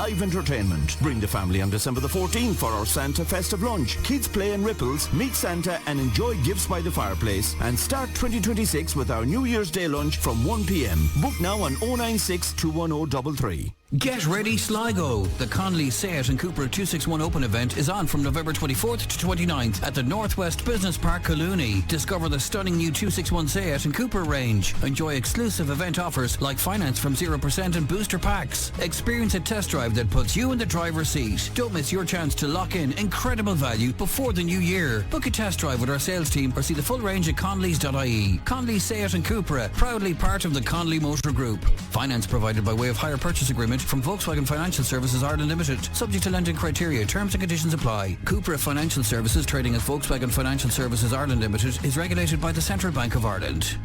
live entertainment. Bring the family on December the 14th for our Santa festive lunch. Kids play in ripples, meet Santa and enjoy gifts by the fireplace. And start 2026 with our New Year's Day lunch from 1 p.m. Book now on 096 210 33. Get ready Sligo. The Conley, Seat and Cupra 261 Open event is on from November 24th to 29th at the Northwest Business Park, Collooney. Discover the stunning new 261 Seat and Cupra range. Enjoy exclusive event offers like finance from 0% and booster packs. Experience a test drive that puts you in the driver's seat. Don't miss your chance to lock in incredible value before the new year. Book a test drive with our sales team or see the full range at conleys.ie. Conley, Seat and Cupra, proudly part of the Conley Motor Group. Finance provided by way of hire purchase agreement from Volkswagen Financial Services Ireland Limited. Subject to lending criteria. Terms and conditions apply. Cupra Financial Services, trading as Volkswagen Financial Services Ireland Limited, is regulated by the Central Bank of Ireland.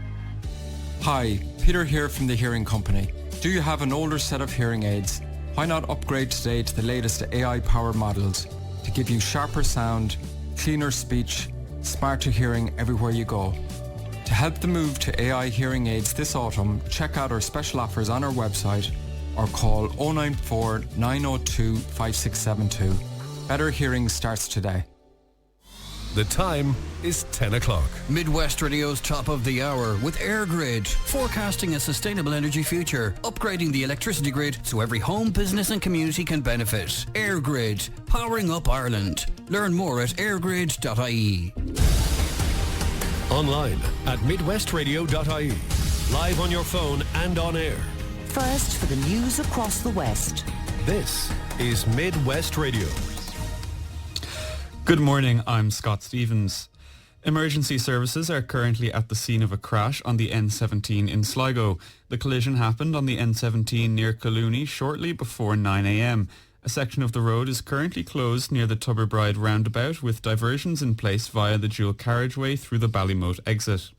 Hi, Peter here from the Hearing Company. Do you have an older set of hearing aids? Why not upgrade today to the latest AI-powered models to give you sharper sound, cleaner speech, smarter hearing everywhere you go? To help the move to AI hearing aids this autumn, check out our special offers on our website or call 094 902 5672. Better hearing starts today. The time is 10 o'clock. Midwest Radio's top of the hour with AirGrid, forecasting a sustainable energy future, upgrading the electricity grid so every home, business and community can benefit. AirGrid, powering up Ireland. Learn more at airgrid.ie. Online at midwestradio.ie. Live on your phone and on air. First for the news across the West. This is Midwest Radio. Good morning, I'm Scott Stevens. Emergency services are currently at the scene of a crash on the N17 in Sligo. The collision happened on the N17 near Collooney shortly before 9 a.m. A section of the road is currently closed near the Tubberbride roundabout with diversions in place via the dual carriageway through the Ballymote exit.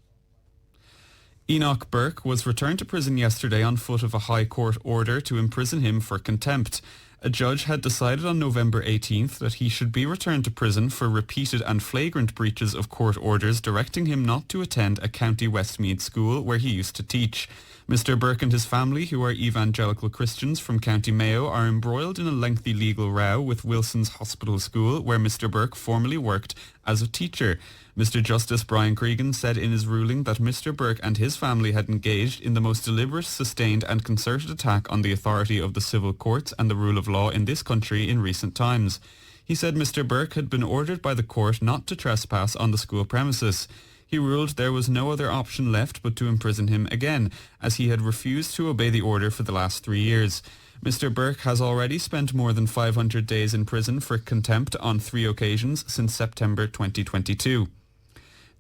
Enoch Burke was returned to prison yesterday on foot of a High Court order to imprison him for contempt. A judge had decided on November 18th that he should be returned to prison for repeated and flagrant breaches of court orders directing him not to attend a County Westmeath school where he used to teach. Mr. Burke and his family, who are evangelical Christians from County Mayo, are embroiled in a lengthy legal row with Wilson's Hospital School, where Mr. Burke formerly worked as a teacher. Mr. Justice Brian Cregan said in his ruling that Mr. Burke and his family had engaged in the most deliberate, sustained and concerted attack on the authority of the civil courts and the rule of law in this country in recent times. He said Mr. Burke had been ordered by the court not to trespass on the school premises. He ruled there was no other option left but to imprison him again, as he had refused to obey the order for the last 3 years. Mr. Burke has already spent more than 500 days in prison for contempt on 3 occasions since September 2022.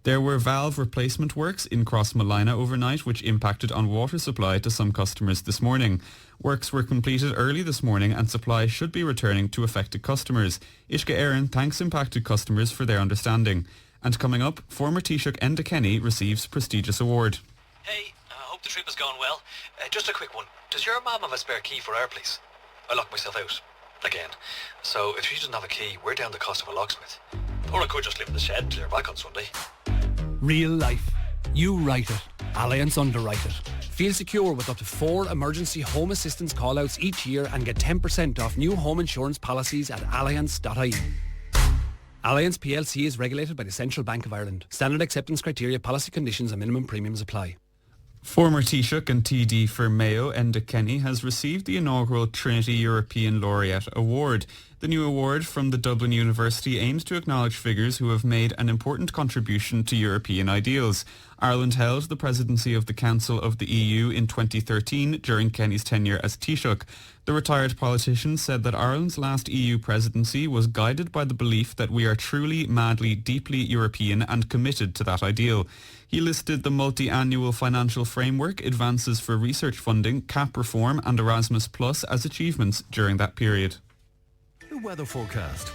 There were valve replacement works in Crossmolina overnight which impacted on water supply to some customers this morning. Works were completed early this morning and supply should be returning to affected customers. Ishka Aaron thanks impacted customers for their understanding. And coming up, former Taoiseach Enda Kenny receives prestigious award. Hey, I hope the trip has gone well. Just a quick one. Does your mum have a spare key for our place? I locked myself out. Again. So if she doesn't have a key, we're down the cost of a locksmith. Or I could just live in the shed until you're back on Sunday. Real life. You write it. Alliance underwrite it. Feel secure with up to 4 emergency home assistance call-outs each year and get 10% off new home insurance policies at alliance.ie. Alliance PLC is regulated by the Central Bank of Ireland. Standard acceptance criteria, policy conditions and minimum premiums apply. Former Taoiseach and TD for Mayo, Enda Kenny, has received the inaugural Trinity European Laureate Award. The new award from the Dublin University aims to acknowledge figures who have made an important contribution to European ideals. Ireland held the presidency of the Council of the EU in 2013 during Kenny's tenure as Taoiseach. The retired politician said that Ireland's last EU presidency was guided by the belief that we are truly, madly, deeply European and committed to that ideal. He listed the multi-annual financial framework, advances for research funding, CAP reform and Erasmus Plus as achievements during that period. The weather forecast.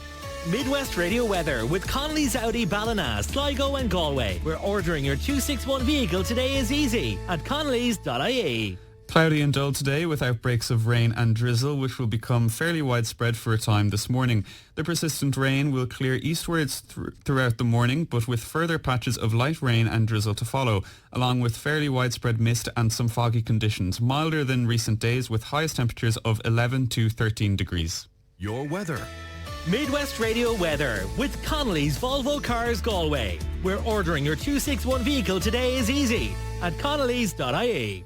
Midwest Radio weather with Connolly's Audi Ballina, Sligo and Galway. Where ordering your 261 vehicle today is easy at connellys.ie. Cloudy and dull today with outbreaks of rain and drizzle, which will become fairly widespread for a time this morning. The persistent rain will clear eastwards throughout the morning, but with further patches of light rain and drizzle to follow, along with fairly widespread mist and some foggy conditions, milder than recent days with highest temperatures of 11 to 13 degrees. Your weather. Midwest Radio weather with Connolly's Volvo Cars Galway, where ordering your 261 vehicle today is easy at connolly's.ie.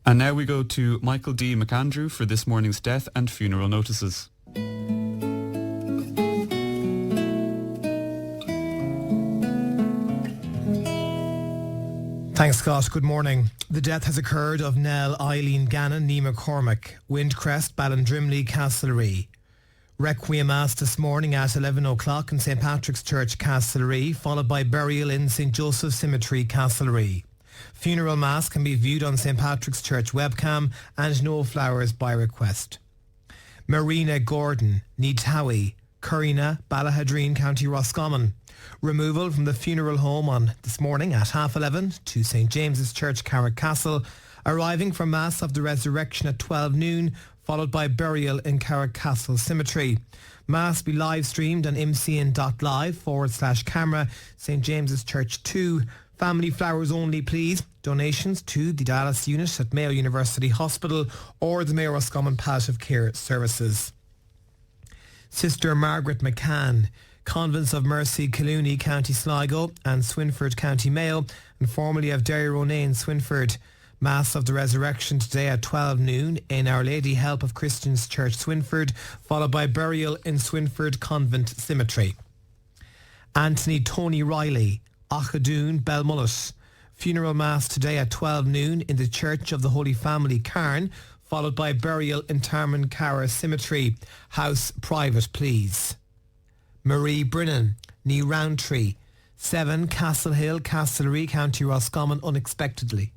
And now we go to Michael D. McAndrew for this morning's death and funeral notices. Thanks, Scott. Good morning. The death has occurred of Nell Eileen Gannon, Ní McCormick, Windcrest, Ballindrimley, Castlerea. Requiem Mass this morning at 11 o'clock in St. Patrick's Church, Castlerea, followed by burial in St. Joseph's Cemetery, Castlerea. Funeral Mass can be viewed on St. Patrick's Church webcam and no flowers by request. Marina Gordon, Ní Towie, Currina, Ballahadreen, County Roscommon. Removal from the funeral home on this morning at 11:30 to St. James's Church, Carrickcastle, arriving for Mass of the Resurrection at 12 noon, followed by burial in Carrickcastle Cemetery. Mass be live streamed on mcn.live/camera, St. James's Church 2. Family flowers only, please. Donations to the dialysis unit at Mayo University Hospital or the Mayo Roscommon Palliative Care Services. Sister Margaret McCann, Convents of Mercy, Collooney, County Sligo and Swinford, County Mayo, and formerly of Derry Ronayne, Swinford. Mass of the Resurrection today at 12 noon in Our Lady Help of Christians Church, Swinford, followed by burial in Swinford Convent Cemetery. Anthony Tony Riley, Achadoon, Belmullet. Funeral Mass today at 12 noon in the Church of the Holy Family, Cairn, followed by burial in Tarmancara Cemetery. House private, please. Marie Brennan, Ní Roundtree, 7 Castle Hill, Castlerea, County Roscommon, unexpectedly.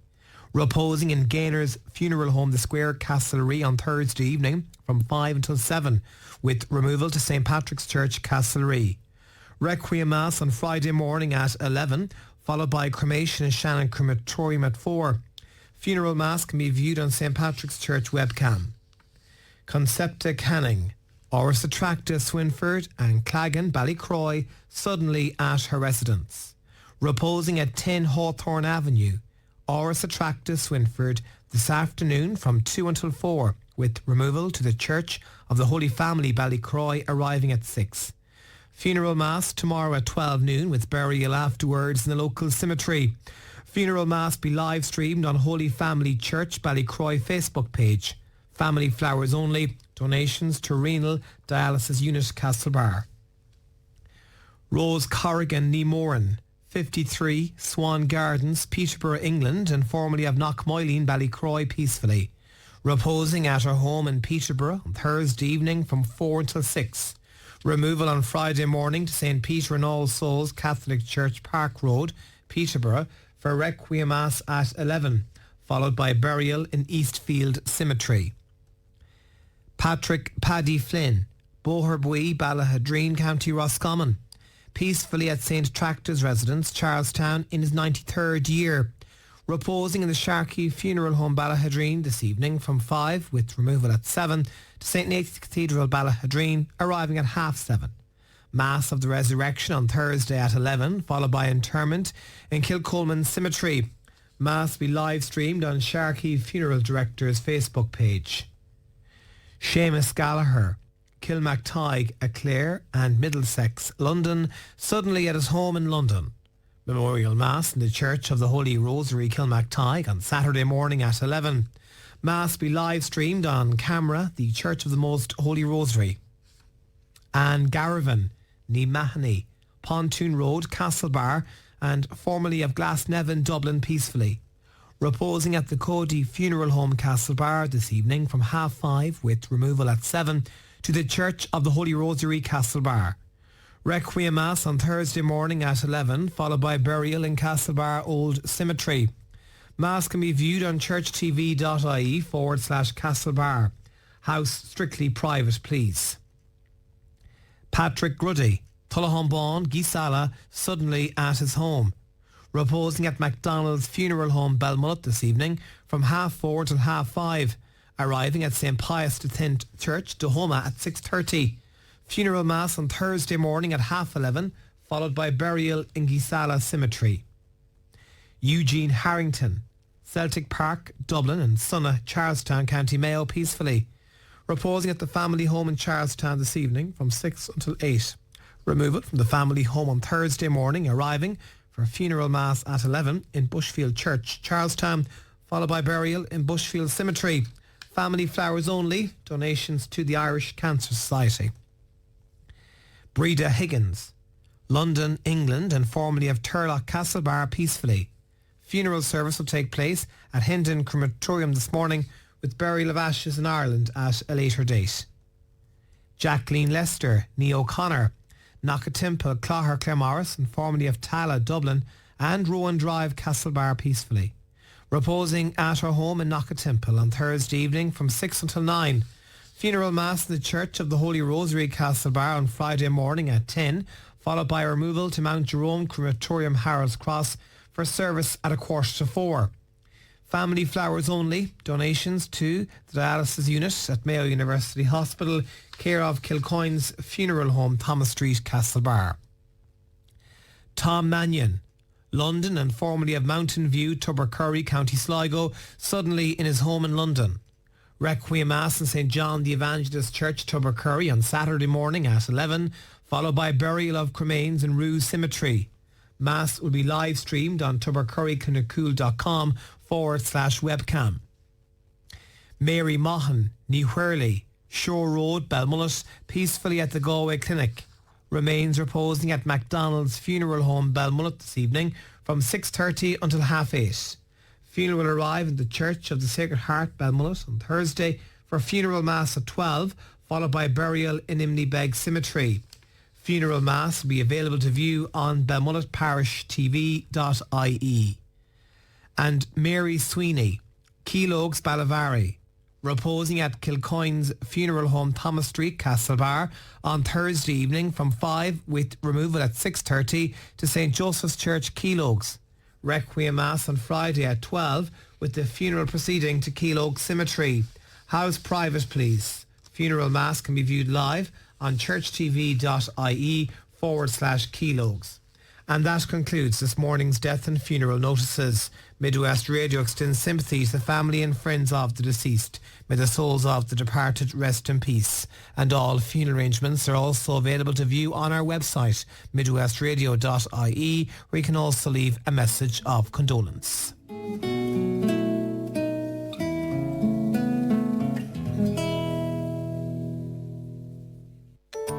Reposing in Gaynor's Funeral Home, The Square, Castlerea on Thursday evening from 5 until 7, with removal to St. Patrick's Church, Castlerea. Requiem Mass on Friday morning at 11, followed by cremation in Shannon Crematorium at 4. Funeral Mass can be viewed on St. Patrick's Church webcam. Concepta Canning, Oris Attracta, Swinford and Claggan, Ballycroy, suddenly at her residence. Reposing at 10 Hawthorne Avenue, Oris Attracta, Swinford, this afternoon from 2 until 4, with removal to the Church of the Holy Family, Ballycroy, arriving at 6. Funeral Mass tomorrow at 12 noon with burial afterwards in the local cemetery. Funeral Mass be live streamed on Holy Family Church Ballycroy Facebook page. Family flowers only. Donations to Renal Dialysis Unit, Castlebar. Rose Corrigan Ní Moran, 53 Swan Gardens, Peterborough, England, and formerly of Knockmoyleen, Ballycroy, peacefully. Reposing at her home in Peterborough on Thursday evening from 4 until 6. Removal on Friday morning to St. Peter and All Souls Catholic Church, Park Road, Peterborough, for Requiem Mass at 11, followed by burial in Eastfield Cemetery. Patrick Paddy Flynn, Boherbue, Ballahadreen, County Roscommon, peacefully at St. Tractor's residence, Charlestown, in his 93rd year. Reposing in the Sharkey Funeral Home, Ballahadreen, this evening from 5, with removal at 7, to St. Nathan's Cathedral, Ballahadreen, arriving at 7:30. Mass of the Resurrection on Thursday at 11, followed by interment in Kilcolman Cemetery. Mass be live streamed on Sharkey Funeral Director's Facebook page. Seamus Gallagher, Kilmactygue, Clare and Middlesex, London, suddenly at his home in London. Memorial Mass in the Church of the Holy Rosary, Kilmactygue, on Saturday morning at 11. Mass be live streamed on camera, the Church of the Most Holy Rosary. Anne Garavan, Ní Mahony, Pontoon Road, Castlebar, and formerly of Glasnevin, Dublin, peacefully. Reposing at the Cody Funeral Home, Castlebar, this evening from 5:30, with removal at 7, to the Church of the Holy Rosary, Castlebar. Requiem Mass on Thursday morning at 11, followed by burial in Castlebar Old Cemetery. Mass can be viewed on churchtv.ie/Castlebar. House strictly private, please. Patrick Gruddy, Tullahombon, Gisala, suddenly at his home. reposing at MacDonald's Funeral Home Belmullet this evening from 4:30 till 5:30, arriving at St Pius X Church, Dahoma at 6:30. Funeral Mass on Thursday morning at 11:30, followed by burial in Gisala Cemetery. Eugene Harrington, Celtic Park, Dublin and Sunna, Charlestown, County Mayo, peacefully. Reposing at the family home in Charlestown this evening from 6 until 8. Removal from the family home on Thursday morning, arriving for funeral mass at 11 in Bushfield Church, Charlestown, followed by burial in Bushfield Cemetery. Family flowers only, donations to the Irish Cancer Society. Breda Higgins, London, England and formerly of Turlock Castlebar, peacefully. Funeral service will take place at Hendon Crematorium this morning with burial of ashes in Ireland at a later date. Jacqueline Lester, Nee O'Connor, Knockatimple, Clogher, Claremorris and formerly of Tala, Dublin and Rowan Drive, Castlebar, peacefully. Reposing at her home in Knockatimple on Thursday evening from 6 until 9. Funeral Mass in the Church of the Holy Rosary, Castlebar on Friday morning at 10, followed by removal to Mount Jerome Crematorium, Harold's Cross for service at 4:15. Family flowers only, donations to the dialysis unit at Mayo University Hospital, care of Kilcoyne's Funeral Home, Thomas Street, Castlebar. Tom Mannion, London and formerly of Mountain View, Tubbercurry, County Sligo, suddenly in his home in London. Requiem Mass in St John the Evangelist Church, Tubbercurry on Saturday morning at 11, followed by burial of cremains in Rue Cemetery. Mass will be live streamed on tubbercurryclinicool.com/webcam. Mary Maughan, New Hurley, Shore Road, Belmullet, peacefully at the Galway Clinic. Remains reposing at MacDonald's Funeral Home, Belmullet this evening from 6:30 until 8:30. Funeral will arrive in the Church of the Sacred Heart, Belmullet on Thursday for funeral mass at 12, followed by burial in Imney Cemetery. Funeral Mass will be available to view on belmulletparishtv.ie. And Mary Sweeney, Keelogues, Ballivary, reposing at Kilcoyne's Funeral Home, Thomas Street, Castlebar on Thursday evening from 5 with removal at 6:30 to St Joseph's Church, Keelogues. Requiem Mass on Friday at 12 with the funeral proceeding to Keelogues Cemetery. House private, please. Funeral Mass can be viewed live on churchtv.ie/Keelogues. And that concludes this morning's death and funeral notices. Midwest Radio extends sympathy to the family and friends of the deceased. May the souls of the departed rest in peace. And all funeral arrangements are also available to view on our website, midwestradio.ie, where you can also leave a message of condolence.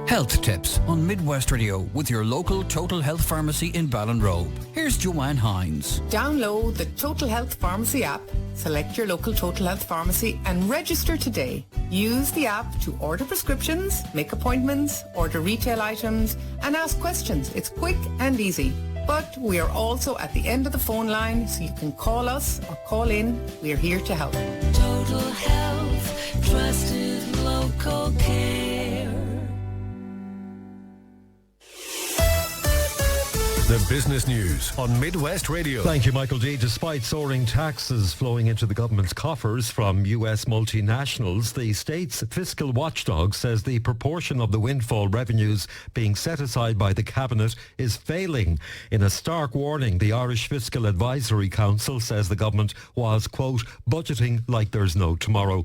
Health tips on Midwest Radio with your local Total Health Pharmacy in Ballinrobe. Here's Joanne Hines. Download the Total Health Pharmacy app, select your local Total Health Pharmacy and register today. Use the app to order prescriptions, make appointments, order retail items and ask questions. It's quick and easy. But we are also at the end of the phone line, so you can call us or call in. We are here to help. Total Health, trusted local care. The business news on Midwest Radio. Thank you, Michael D. Despite soaring taxes flowing into the government's coffers from US multinationals, the state's fiscal watchdog says the proportion of the windfall revenues being set aside by the cabinet is failing. In a stark warning, the Irish Fiscal Advisory Council says the government was, quote, budgeting like there's no tomorrow.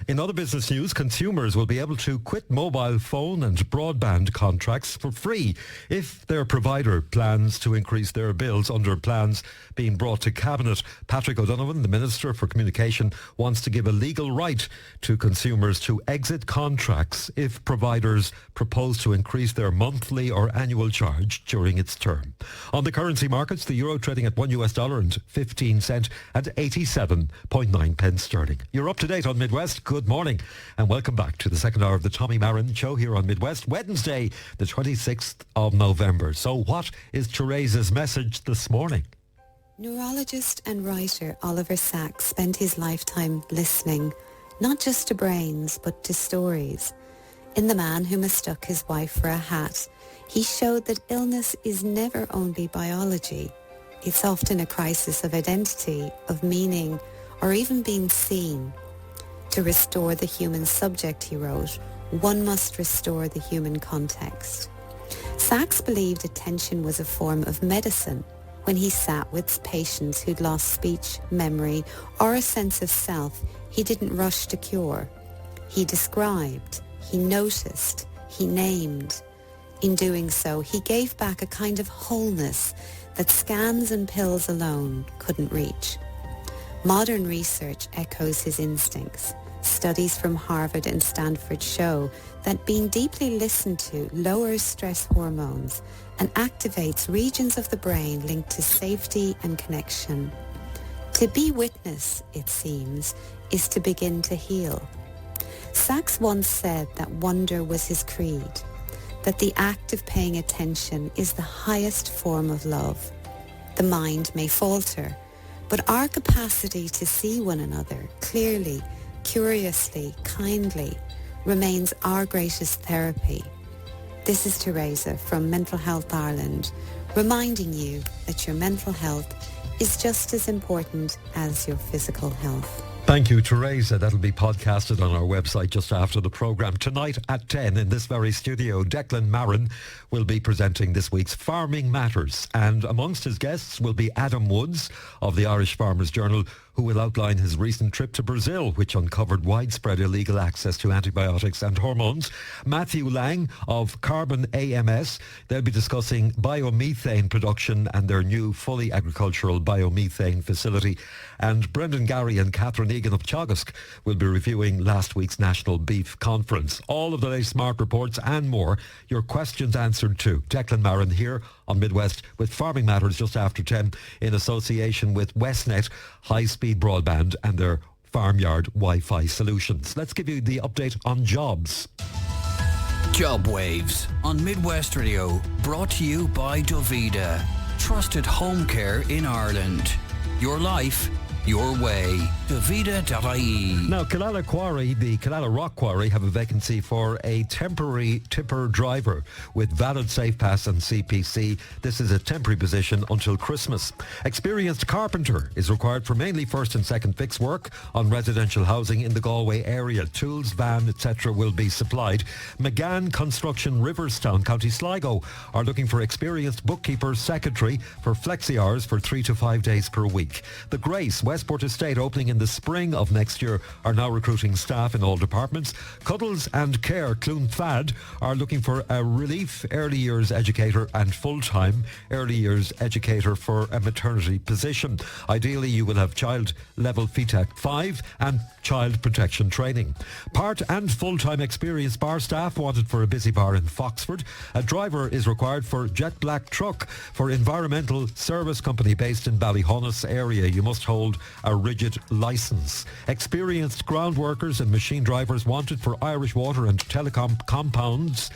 In other business news, consumers will be able to quit mobile phone and broadband contracts for free if their provider plans to increase their bills under plans being brought to Cabinet. Patrick O'Donovan, the Minister for Communication, wants to give a legal right to consumers to exit contracts if providers propose to increase their monthly or annual charge during its term. On the currency markets, the euro trading at $1 and 15 cents and 87.9 pence sterling. You're up to date on Midwest. Good morning and welcome back to the second hour of the Tommy Marren Show here on Midwest, Wednesday, the 26th of November. So what is Theresa's message this morning? Neurologist and writer Oliver Sacks spent his lifetime listening, not just to brains, but to stories. In The Man Who Mistook His Wife for a Hat, he showed that illness is never only biology. It's often a crisis of identity, of meaning, or even being seen. To restore the human subject, he wrote, one must restore the human context. Sachs believed attention was a form of medicine when he sat with patients who'd lost speech, memory, or a sense of self. He didn't rush to cure. He described, he noticed, he named. In doing so, he gave back a kind of wholeness that scans and pills alone couldn't reach. Modern research echoes his instincts. Studies from Harvard and Stanford show that being deeply listened to lowers stress hormones and activates regions of the brain linked to safety and connection. To be witness, it seems, is to begin to heal. Sachs once said that wonder was his creed, that the act of paying attention is the highest form of love. The mind may falter, but our capacity to see one another clearly, curiously, kindly, remains our greatest therapy. This is Teresa from Mental Health Ireland, reminding you that your mental health is just as important as your physical health. Thank you, Teresa. That'll be podcasted on our website just after the programme. Tonight at 10 in this very studio, Declan Marren will be presenting this week's Farming Matters. And amongst his guests will be Adam Woods of the Irish Farmers Journal, who will outline his recent trip to Brazil, which uncovered widespread illegal access to antibiotics and hormones. Matthew Lang of Carbon AMS. They'll be discussing biomethane production and their new fully agricultural biomethane facility. And Brendan Gary and Catherine Egan of Teagasc will be reviewing last week's National Beef Conference. All of the latest smart reports and more, your questions answered too. Declan Marren here on Midwest with Farming Matters just after 10 in association with Westnet high-speed broadband and their farmyard Wi-Fi solutions. Let's give you the update on jobs. Job Waves on Midwest Radio, brought to you by Dovida. Trusted home care in Ireland. Your life, your way. Dovida.ie. Now, Killala Quarry, the Killala Rock Quarry, have a vacancy for a temporary tipper driver with valid Safe Pass and CPC. This is a temporary position until Christmas. Experienced carpenter is required for mainly first and second fix work on residential housing in the Galway area. Tools, van, etc. will be supplied. McGann Construction, Riverstown, County Sligo are looking for experienced bookkeeper, secretary for flexi hours for 3 to 5 days per week. The Grace, Westport Estate, opening in the spring of next year, are now recruiting staff in all departments. Cuddles and Care, Clonfad, are looking for a relief early years educator and full-time early years educator for a maternity position. Ideally, you will have child level FETAC 5 and child protection training. Part and full-time experienced bar staff wanted for a busy bar in Foxford. A driver is required for Jet Black Truck for environmental service company based in Ballyhonus area. You must hold a rigid licence. Experienced ground workers and machine drivers wanted for Irish Water and Telecom compounds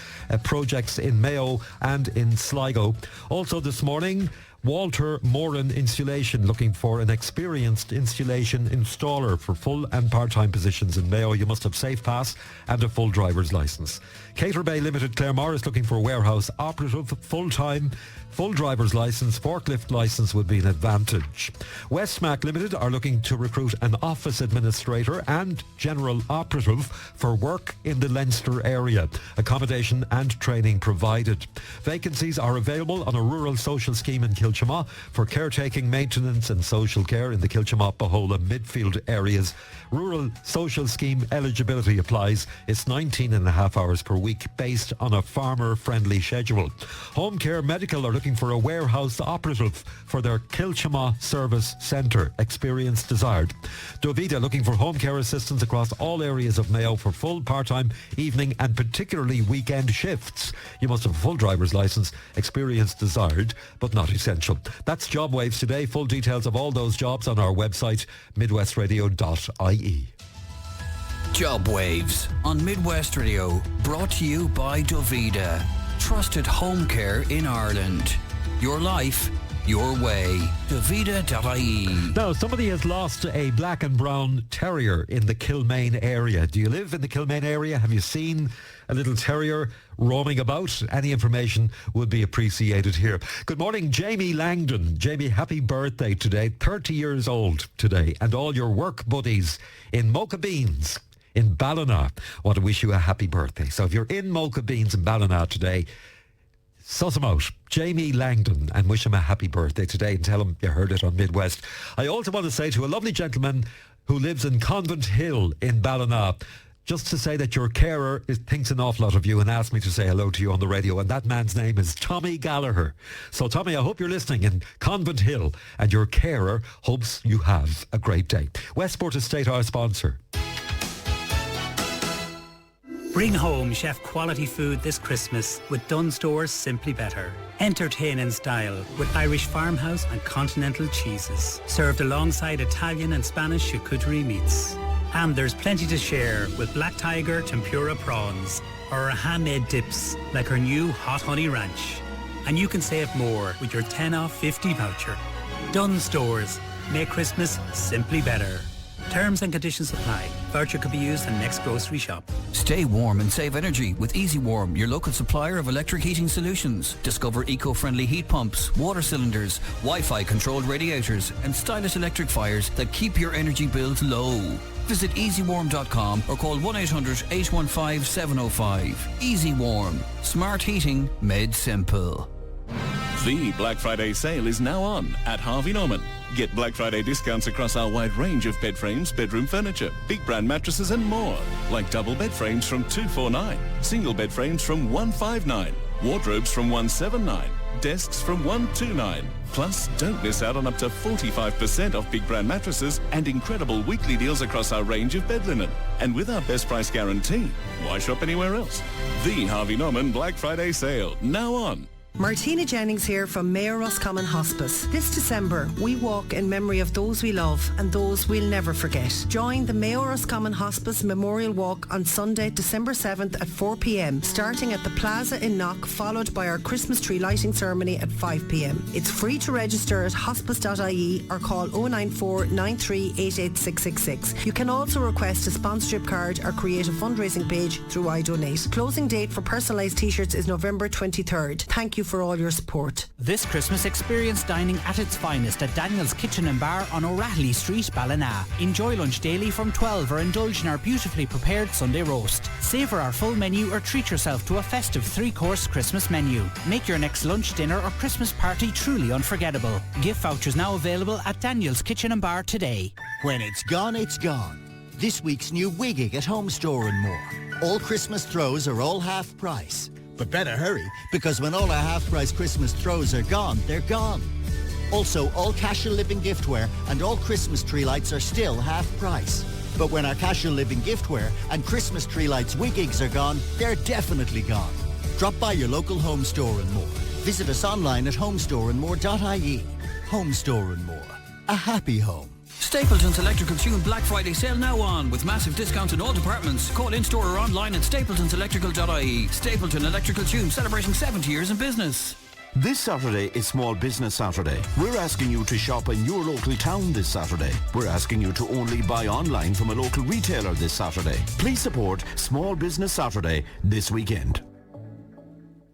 projects in Mayo and in Sligo. Also this morning, Walter Moran Insulation looking for an experienced installation installer for full and part-time positions in Mayo. You must have Safe Pass and a full driver's licence. Cater Bay Limited Claremore is looking for a warehouse operative, full-time, full driver's licence, forklift licence would be an advantage. Westmac Limited are looking to recruit an office administrator and general operative for work in the Leinster area. Accommodation and training provided. Vacancies are available on a rural social scheme in Kilchama for caretaking, maintenance and social care in the Kilchama, Bahola, Midfield areas. Rural social scheme eligibility applies. It's 19.5 hours per week based on a farmer-friendly schedule. Home Care Medical are looking for a warehouse operative for their Kilchama Service Centre. Experience desired. Dovida looking for home care assistants across all areas of Mayo for full, part-time, evening and particularly weekend shifts. You must have a full driver's licence. Experience desired, but not essential. That's Job Waves today. Full details of all those jobs on our website, midwestradio.ie. Job Waves on Midwest Radio, brought to you by Dovida. Trusted home care in Ireland. Your life, your way. Davida.ie. Now, somebody has lost a black and brown terrier in the Kilmaine area. Do you live in the Kilmaine area? Have you seen a little terrier roaming about? Any information would be appreciated here. Good morning, Jamie Langdon. Jamie, happy birthday today. 30 years old today. And all your work buddies in Mocha Beans in Ballina want to wish you a happy birthday. So if you're in Mocha Beans in Ballina today, suss him out, Jamie Langdon, and wish him a happy birthday today and tell him you heard it on Midwest. I also want to say to a lovely gentleman who lives in Convent Hill in Ballina, just to say that your carer thinks an awful lot of you and asked me to say hello to you on the radio, and that man's name is Tommy Gallagher. So Tommy, I hope you're listening in Convent Hill, and your carer hopes you have a great day. Westport Estate, our sponsor. Bring home chef quality food this Christmas with Dunnes Stores Simply Better. Entertain in style with Irish farmhouse and continental cheeses, served alongside Italian and Spanish charcuterie meats. And there's plenty to share with Black Tiger tempura prawns or our handmade dips like our new Hot Honey Ranch. And you can save more with your 10 off 50 voucher. Dunnes Stores. Make Christmas simply better. Terms and conditions apply. Voucher could be used in next grocery shop. Stay warm and save energy with Easy Warm, your local supplier of electric heating solutions. Discover eco-friendly heat pumps, water cylinders, Wi-Fi controlled radiators and stylish electric fires that keep your energy bills low. Visit easywarm.com or call 1-800-815-705. Easy Warm. Smart heating made simple. The Black Friday sale is now on at Harvey Norman. Get Black Friday discounts across our wide range of bed frames, bedroom furniture, big brand mattresses and more. Like double bed frames from $249, single bed frames from $159, wardrobes from $179, desks from $129. Plus, don't miss out on up to 45% off big brand mattresses and incredible weekly deals across our range of bed linen. And with our best price guarantee, why shop anywhere else? The Harvey Norman Black Friday sale, now on. Martina Jennings here from Mayor Roscommon Hospice. This December, we walk in memory of those we love and those we'll never forget. Join the Mayor Roscommon Hospice Memorial Walk on Sunday, December 7th at 4 p.m, starting at the Plaza in Knock, followed by our Christmas tree lighting ceremony at 5 p.m. It's free to register at hospice.ie or call 094 93 88666. You can also request a sponsorship card or create a fundraising page through iDonate. Closing date for personalised t-shirts is November 23rd. Thank you for all your support. This Christmas, experience dining at its finest at Daniel's Kitchen and Bar on O'Rahilly Street, Ballina. Enjoy lunch daily from 12 or indulge in our beautifully prepared Sunday roast. Savour our full menu or treat yourself to a festive 3-course Christmas menu. Make your next lunch, dinner or Christmas party truly unforgettable. Gift vouchers now available at Daniel's Kitchen and Bar today. When it's gone, it's gone. This week's new Wigging at Home Store and more. All Christmas throws are all half price. But better hurry, because when all our half-price Christmas throws are gone, they're gone. Also, all Casual Living giftware and all Christmas tree lights are still half price. But when our Casual Living giftware and Christmas tree lights wiggigs are gone, they're definitely gone. Drop by your local Home Store and More. Visit us online at homestoreandmore.ie. Home Store and More. A happy home. Stapleton's Electrical Tune Black Friday sale now on with massive discounts in all departments. Call in-store or online at stapletonselectrical.ie. Stapleton Electrical Tune celebrating 70 years in business. This Saturday is Small Business Saturday. We're asking you to shop in your local town this Saturday. We're asking you to only buy online from a local retailer this Saturday. Please support Small Business Saturday this weekend.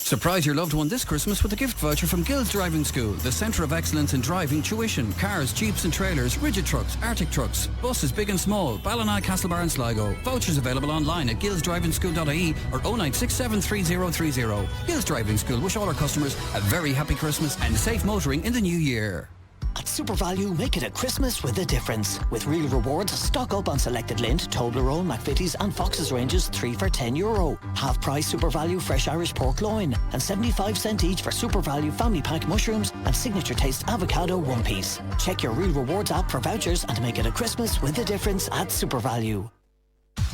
Surprise your loved one this Christmas with a gift voucher from Gills Driving School, the centre of excellence in driving tuition, cars, jeeps and trailers, rigid trucks, Arctic trucks, buses big and small, Ballina, Castlebar and Sligo. Vouchers available online at gillsdrivingschool.ie or 0967303030. Gills Driving School wish all our customers a very happy Christmas and safe motoring in the new year. At SuperValue, make it a Christmas with a difference. With real rewards, stock up on selected Lindt, Toblerone, McVitie's and Fox's ranges 3 for €10. Half price SuperValue fresh Irish pork loin and 75 cents each for SuperValue family pack mushrooms and signature taste avocado 1 piece. Check your real rewards app for vouchers and make it a Christmas with a difference at SuperValue.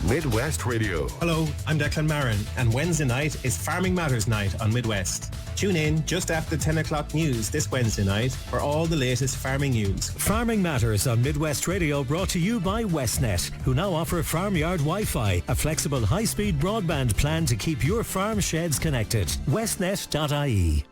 Midwest Radio. Hello, I'm Declan Marren, and Wednesday night is Farming Matters Night on Midwest. Tune in just after 10 o'clock news this Wednesday night for all the latest farming news. Farming Matters on Midwest Radio, brought to you by Westnet, who now offer Farmyard Wi-Fi, a flexible high-speed broadband plan to keep your farm sheds connected. Westnet.ie.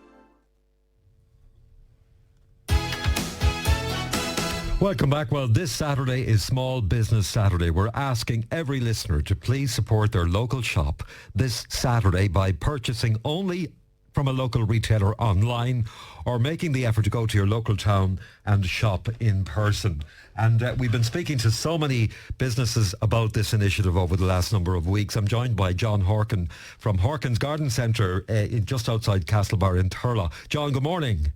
Welcome back. Well, this Saturday is Small Business Saturday. We're asking every listener to please support their local shop this Saturday by purchasing only from a local retailer online or making the effort to go to your local town and shop in person. And we've been speaking to so many businesses about this initiative over the last number of weeks. I'm joined by John Horkin from Horkin's Garden Centre just outside Castlebar in Turlough. John, good morning.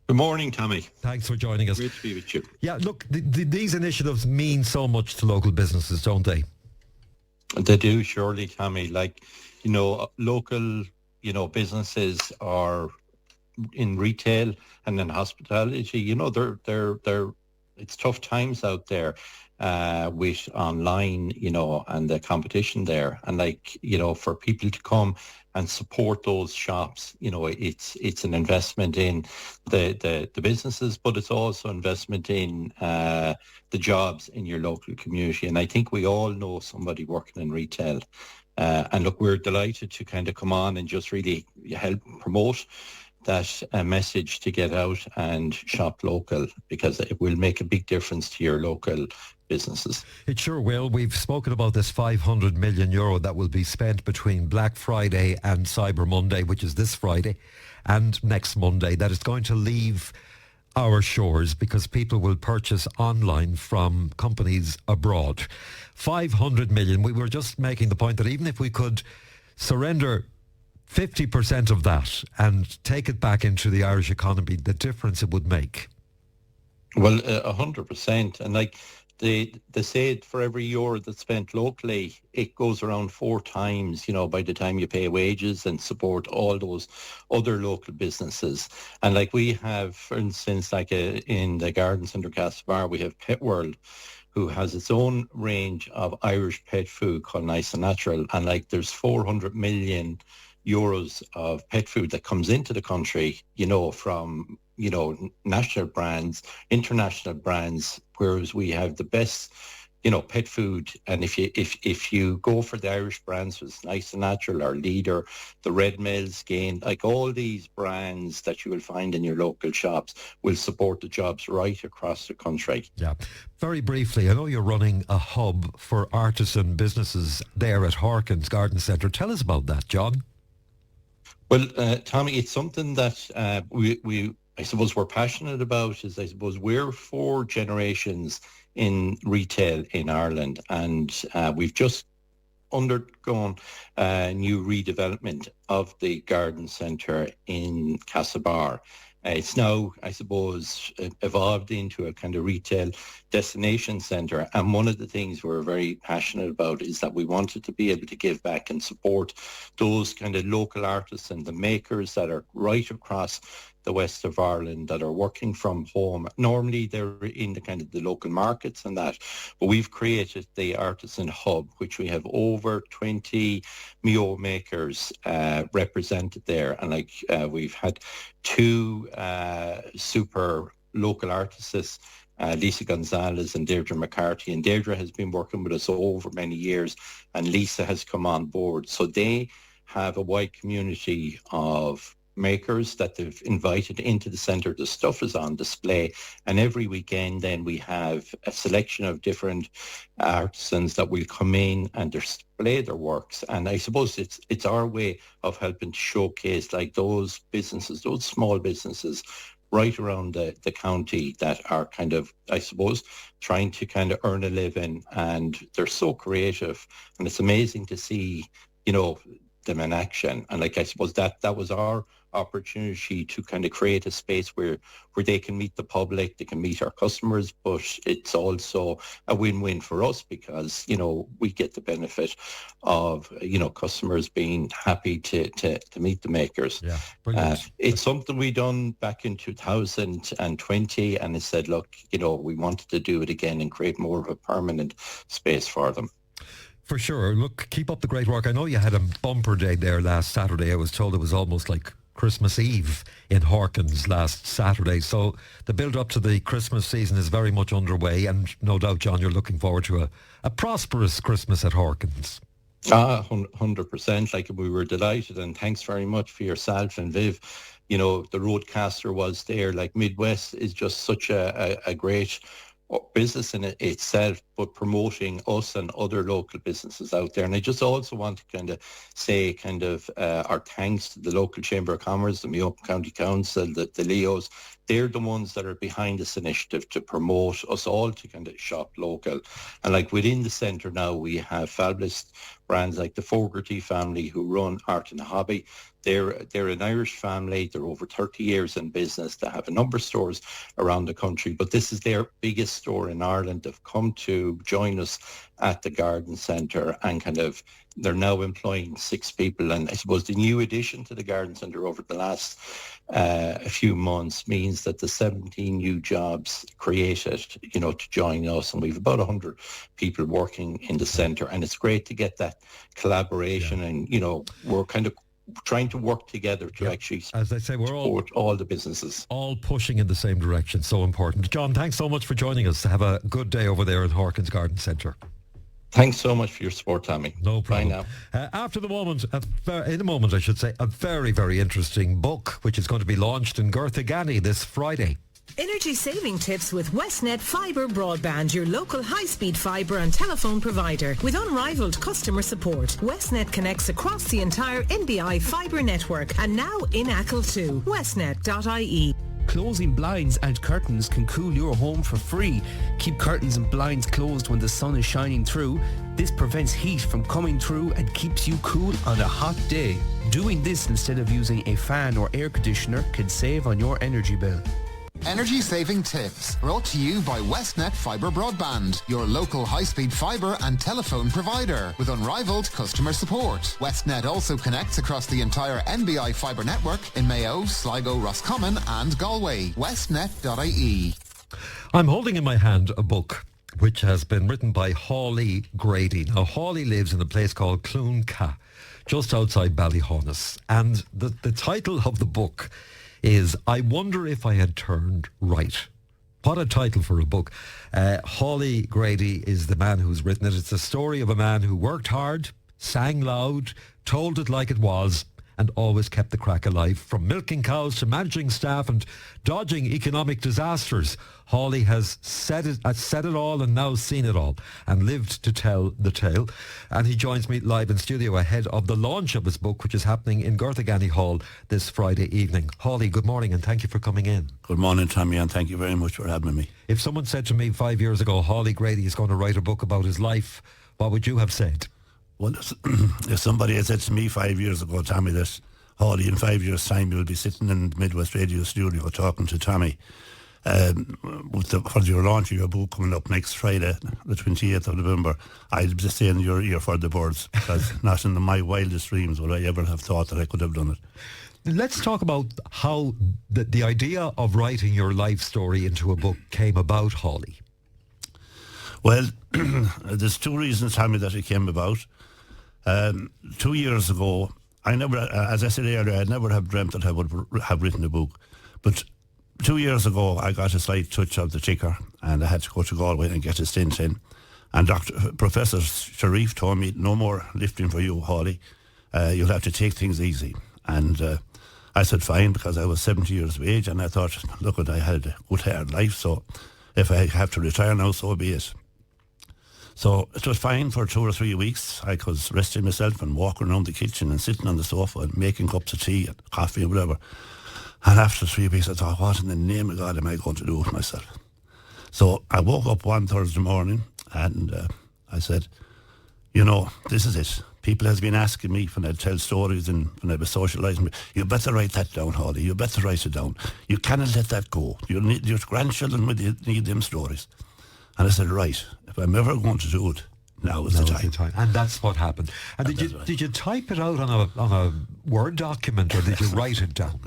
Good morning, Tommy. Thanks for joining us. Great to be with you. Yeah, look, these initiatives mean so much to local businesses, don't they? They do, surely, Tommy. Like, local, businesses are in retail and in hospitality. They're it's tough times out there with online, and the competition there. And for people to come and support those shops, it's an investment in the businesses, but it's also investment in the jobs in your local community. And I think we all know somebody working in retail. And look, we're delighted to kind of come on and just really help promote that message to get out and shop local, because it will make a big difference to your local businesses. It sure will. We've spoken about this €500 million that will be spent between Black Friday and Cyber Monday, which is this Friday, and next Monday, that is going to leave our shores because people will purchase online from companies abroad. 500 million. We were just making the point that even if we could surrender 50% of that and take it back into the Irish economy, the difference it would make. Well, 100%. And they say for every euro that's spent locally, it goes around 4 times, by the time you pay wages and support all those other local businesses. And we have, for instance, in the Garden Centre Castlebar, we have Pet World, who has its own range of Irish pet food called Nice and Natural. And there's 400 million euros of pet food that comes into the country, from, national brands, international brands, whereas we have the best, pet food. And if you go for the Irish brands, it's Nice and Natural, our Leader, the Red Mills, Gain, all these brands that you will find in your local shops will support the jobs right across the country. Yeah. Very briefly, I know you're running a hub for artisan businesses there at Horkin's Garden Centre. Tell us about that, John. Well, Tommy, it's something that we I suppose we're passionate about. I suppose we're 4 generations in retail in Ireland, and we've just undergone a new redevelopment of the garden centre in Castlebar. It's now, I suppose, evolved into a kind of retail destination centre. And one of the things we're very passionate about is that we wanted to be able to give back and support those kind of local artists and the makers that are right across the west of Ireland that are working from home. Normally they're in the kind of the local markets and that, but we've created the Artisan Hub, which we have over 20 Mio makers represented there. And we've had 2 super local artists, Lisa Gonzalez and Deirdre McCarthy. And Deirdre has been working with us over many years, and Lisa has come on board. So they have a wide community of makers that they've invited into the centre. The stuff is on display, and every weekend then we have a selection of different artisans that will come in and display their works. And I suppose it's our way of helping to showcase those businesses, those small businesses right around the county that are kind of, I suppose, trying to kind of earn a living, and they're so creative, and it's amazing to see, them in action. And I suppose that was our opportunity to kind of create a space where they can meet the public, they can meet our customers, but it's also a win-win for us because, we get the benefit of, customers being happy to meet the makers. Yeah, brilliant. It's something we done back in 2020, and it said, look, we wanted to do it again and create more of a permanent space for them. For sure. Look, keep up the great work. I know you had a bumper day there last Saturday. I was told it was almost like Christmas Eve in Horkin's last Saturday. So the build-up to the Christmas season is very much underway, and no doubt, John, you're looking forward to a prosperous Christmas at Horkin's. 100%. We were delighted, and thanks very much for yourself and Viv. The roadcaster was there. Midwest is just such a great business in itself, but promoting us and other local businesses out there. And I just also want to kind of say our thanks to the local Chamber of Commerce, the Mayo County Council, the Leos. They're the ones that are behind this initiative to promote us all to kind of shop local. And like within the centre now, we have fabulous brands like the Fogarty family who run Art and Hobby. They're an Irish family. They're over 30 years in business. They have a number of stores around the country, but this is their biggest store in Ireland. They've come to join us at the garden centre, and they're now employing 6 people. And I suppose the new addition to the garden centre over the last a few months means that the 17 new jobs created, to join us, and we've about 100 people working in the centre, and it's great to get that collaboration. And we're kind of trying to work together to actually, as I say, we're support all the businesses. All pushing in the same direction. So important. John, thanks so much for joining us. Have a good day over there at Hawkins Garden Centre. Thanks so much for your support, Tommy. No problem. Bye now. After the moment, in a moment, I should say, a very, very interesting book, which is going to be launched in Garthagani this Friday. Energy saving tips with Westnet Fibre Broadband, your local high-speed fibre and telephone provider. With unrivaled customer support, Westnet connects across the entire NBI fibre network, and now in Achill too. Westnet.ie. Closing blinds and curtains can cool your home for free. Keep curtains and blinds closed when the sun is shining through. This prevents heat from coming through and keeps you cool on a hot day. Doing this instead of using a fan or air conditioner can save on your energy bill. Energy saving tips brought to you by Westnet Fibre Broadband, your local high-speed fibre and telephone provider with unrivaled customer support. Westnet also connects across the entire NBI fibre network in Mayo, Sligo, Roscommon and Galway. Westnet.ie. I'm holding in my hand a book which has been written by Hawley Grady. Now, Hawley lives in a place called Clúnca, just outside Ballyhonus, and the title of the book is I Wonder If I Had Turned Right. What a title for a book. Hawley Grady is the man who's written it. It's a story of a man who worked hard, sang loud, told it like it was, and always kept the crack alive. From milking cows to managing staff and dodging economic disasters, Hawley has said it all and now seen it all and lived to tell the tale. And he joins me live in studio ahead of the launch of his book, which is happening in Garthagani Hall this Friday evening. Hawley, good morning and thank you for coming in. Good morning, Tommy, and thank you very much for having me. If someone said to me 5 years ago, Hawley Grady is going to write a book about his life, what would you have said? Well, if somebody had said to me 5 years ago, Tommy, that Hawley, in 5 years' time you'll be sitting in the Midwest Radio studio talking to Tommy for your launch of your book coming up next Friday, the 28th of November, I'd be saying you're here for the birds, because not in my wildest dreams would I ever have thought that I could have done it. Let's talk about how the idea of writing your life story into a book came about, Hawley. Well, there's 2 reasons, Tommy, that it came about. 2 years ago, I never, as I said earlier, I'd never have dreamt that I would have written a book. But 2 years ago, I got a slight touch of the ticker, and I had to go to Galway and get a stint in. And Professor Sharif told me, no more lifting for you, Hawley. You'll have to take things easy. And I said, fine, because I was 70 years of age, and I thought, look, I had a good hard life, so if I have to retire now, so be it. So it was fine for 2 or 3 weeks. I was resting myself and walking around the kitchen and sitting on the sofa and making cups of tea and coffee and whatever. And after 3 weeks, I thought, what in the name of God am I going to do with myself? So I woke up one Thursday morning and I said, this is it. People has been asking me when I tell stories and when I was socialising, you better write that down, Hawley. You better write it down. You cannot let that go. Your grandchildren will need them stories. And I said, right, if I'm ever going to do it, now is the time. And that's what happened. And did you type it out on a Word document, or did you write it down?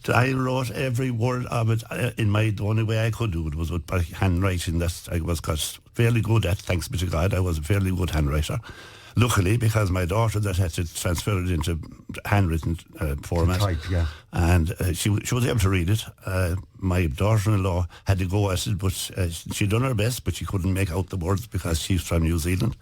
I wrote every word of it the only way I could do it was with my handwriting that I was fairly good at, thanks be to God. I was a fairly good handwriter. Luckily, because my daughter that had to transfer it into handwritten format, and she was able to read it. My daughter-in-law had to go at it, but she'd done her best, but she couldn't make out the words because she's from New Zealand.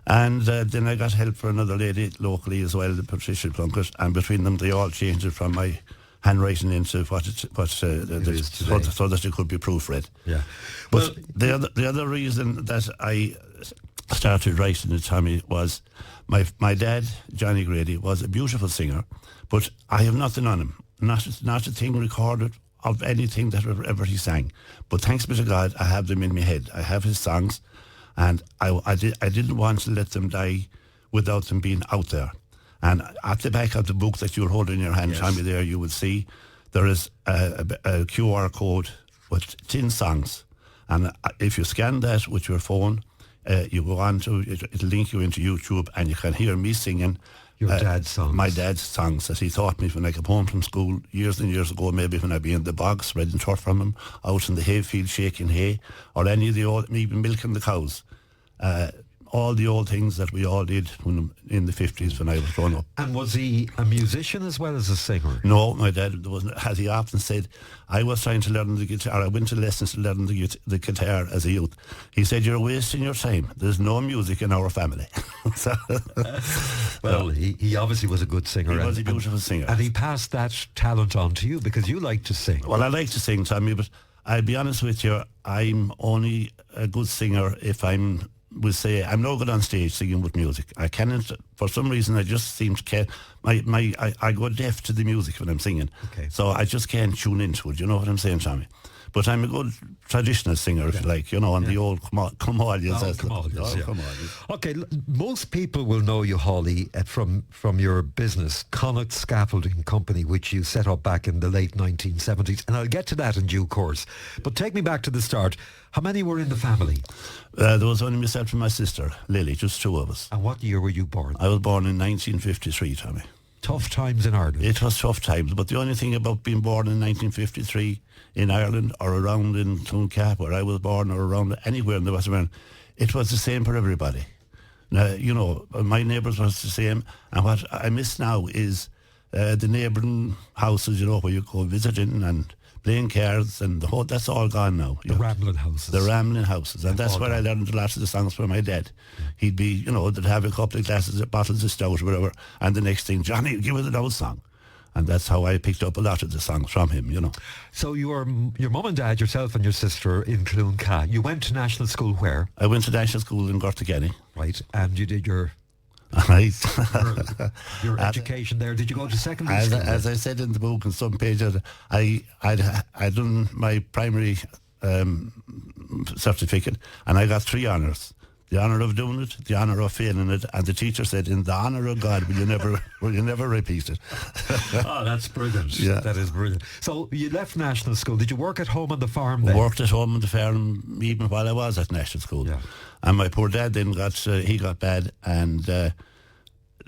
And then I got help for another lady locally as well, Patricia Plunkett, and between them they all changed it from my handwriting into what so that it could be proofread. Yeah. But the other reason that I started writing it, Tommy, was my dad, Johnny Grady, was a beautiful singer, but I have nothing on him. Not a thing recorded of anything that ever he sang. But thanks be to God, I have them in my head. I have his songs, and I didn't want to let them die without them being out there. And at the back of the book that you're holding in your hand, Tommy, there you will see there is a QR code with 10 songs. And if you scan that with your phone, you go on to, it'll link you into YouTube, and you can hear me singing your dad's songs. My dad's songs that he taught me when I came home from school years and years ago, maybe when I'd be in the bog spreading turf from him, out in the hayfield shaking hay, or any of the old, even milking the cows. All the old things that we all did in the 50s when I was growing up. And was he a musician as well as a singer? No, my dad wasn't. As he often said, I was trying to learn the guitar. I went to lessons to learn the guitar as a youth. He said, you're wasting your time. There's no music in our family. Well, he obviously was a good singer. He was a beautiful singer. And he passed that talent on to you because you like to sing. Well, I like to sing, Tommy, but I'll be honest with you, I'm only a good singer if I'm no good on stage singing with music. I cannot, for some reason, I just seem to I go deaf to the music when I'm singing. Okay. So I just can't tune into it. You know what I'm saying, Tommy? But I'm a good traditional singer, if you like, on the old Comalias. Okay, most people will know you, Hawley, from your business, Connacht Scaffolding Company, which you set up back in the late 1970s, and I'll get to that in due course. But take me back to the start. How many were in the family? There was only myself and my sister, Lily, just two of us. And what year were you born? I was born in 1953, Tommy. Tough times in Ireland. It was tough times, but the only thing about being born in 1953 in Ireland or around in Cloncath, where I was born, or around anywhere in the West of Ireland, it was the same for everybody. Now, my neighbours was the same, and what I miss now is the neighbouring houses, where you go visiting and playing cards, and that's all gone now. The rambling houses. The rambling houses, and that's where I learned a lot of the songs from my dad. He'd be, they'd have a couple of bottles of stout or whatever, and the next thing, Johnny, give us an old song. And that's how I picked up a lot of the songs from him, So your mum and dad, yourself and your sister in Cloncath, you went to national school where? I went to national school in Gortagenny. Right, and you did your education there. Did you go to secondary school? As I said in the book on some pages, I'd done my primary certificate, and I got 3 honours. The honour of doing it, the honour of failing it, and the teacher said, in the honour of God, will you never repeat it? Oh, that's brilliant. Yeah. That is brilliant. So you left national school. Did you work at home on the farm then? Worked at home on the farm even while I was at national school. Yeah. And my poor dad then got bad, and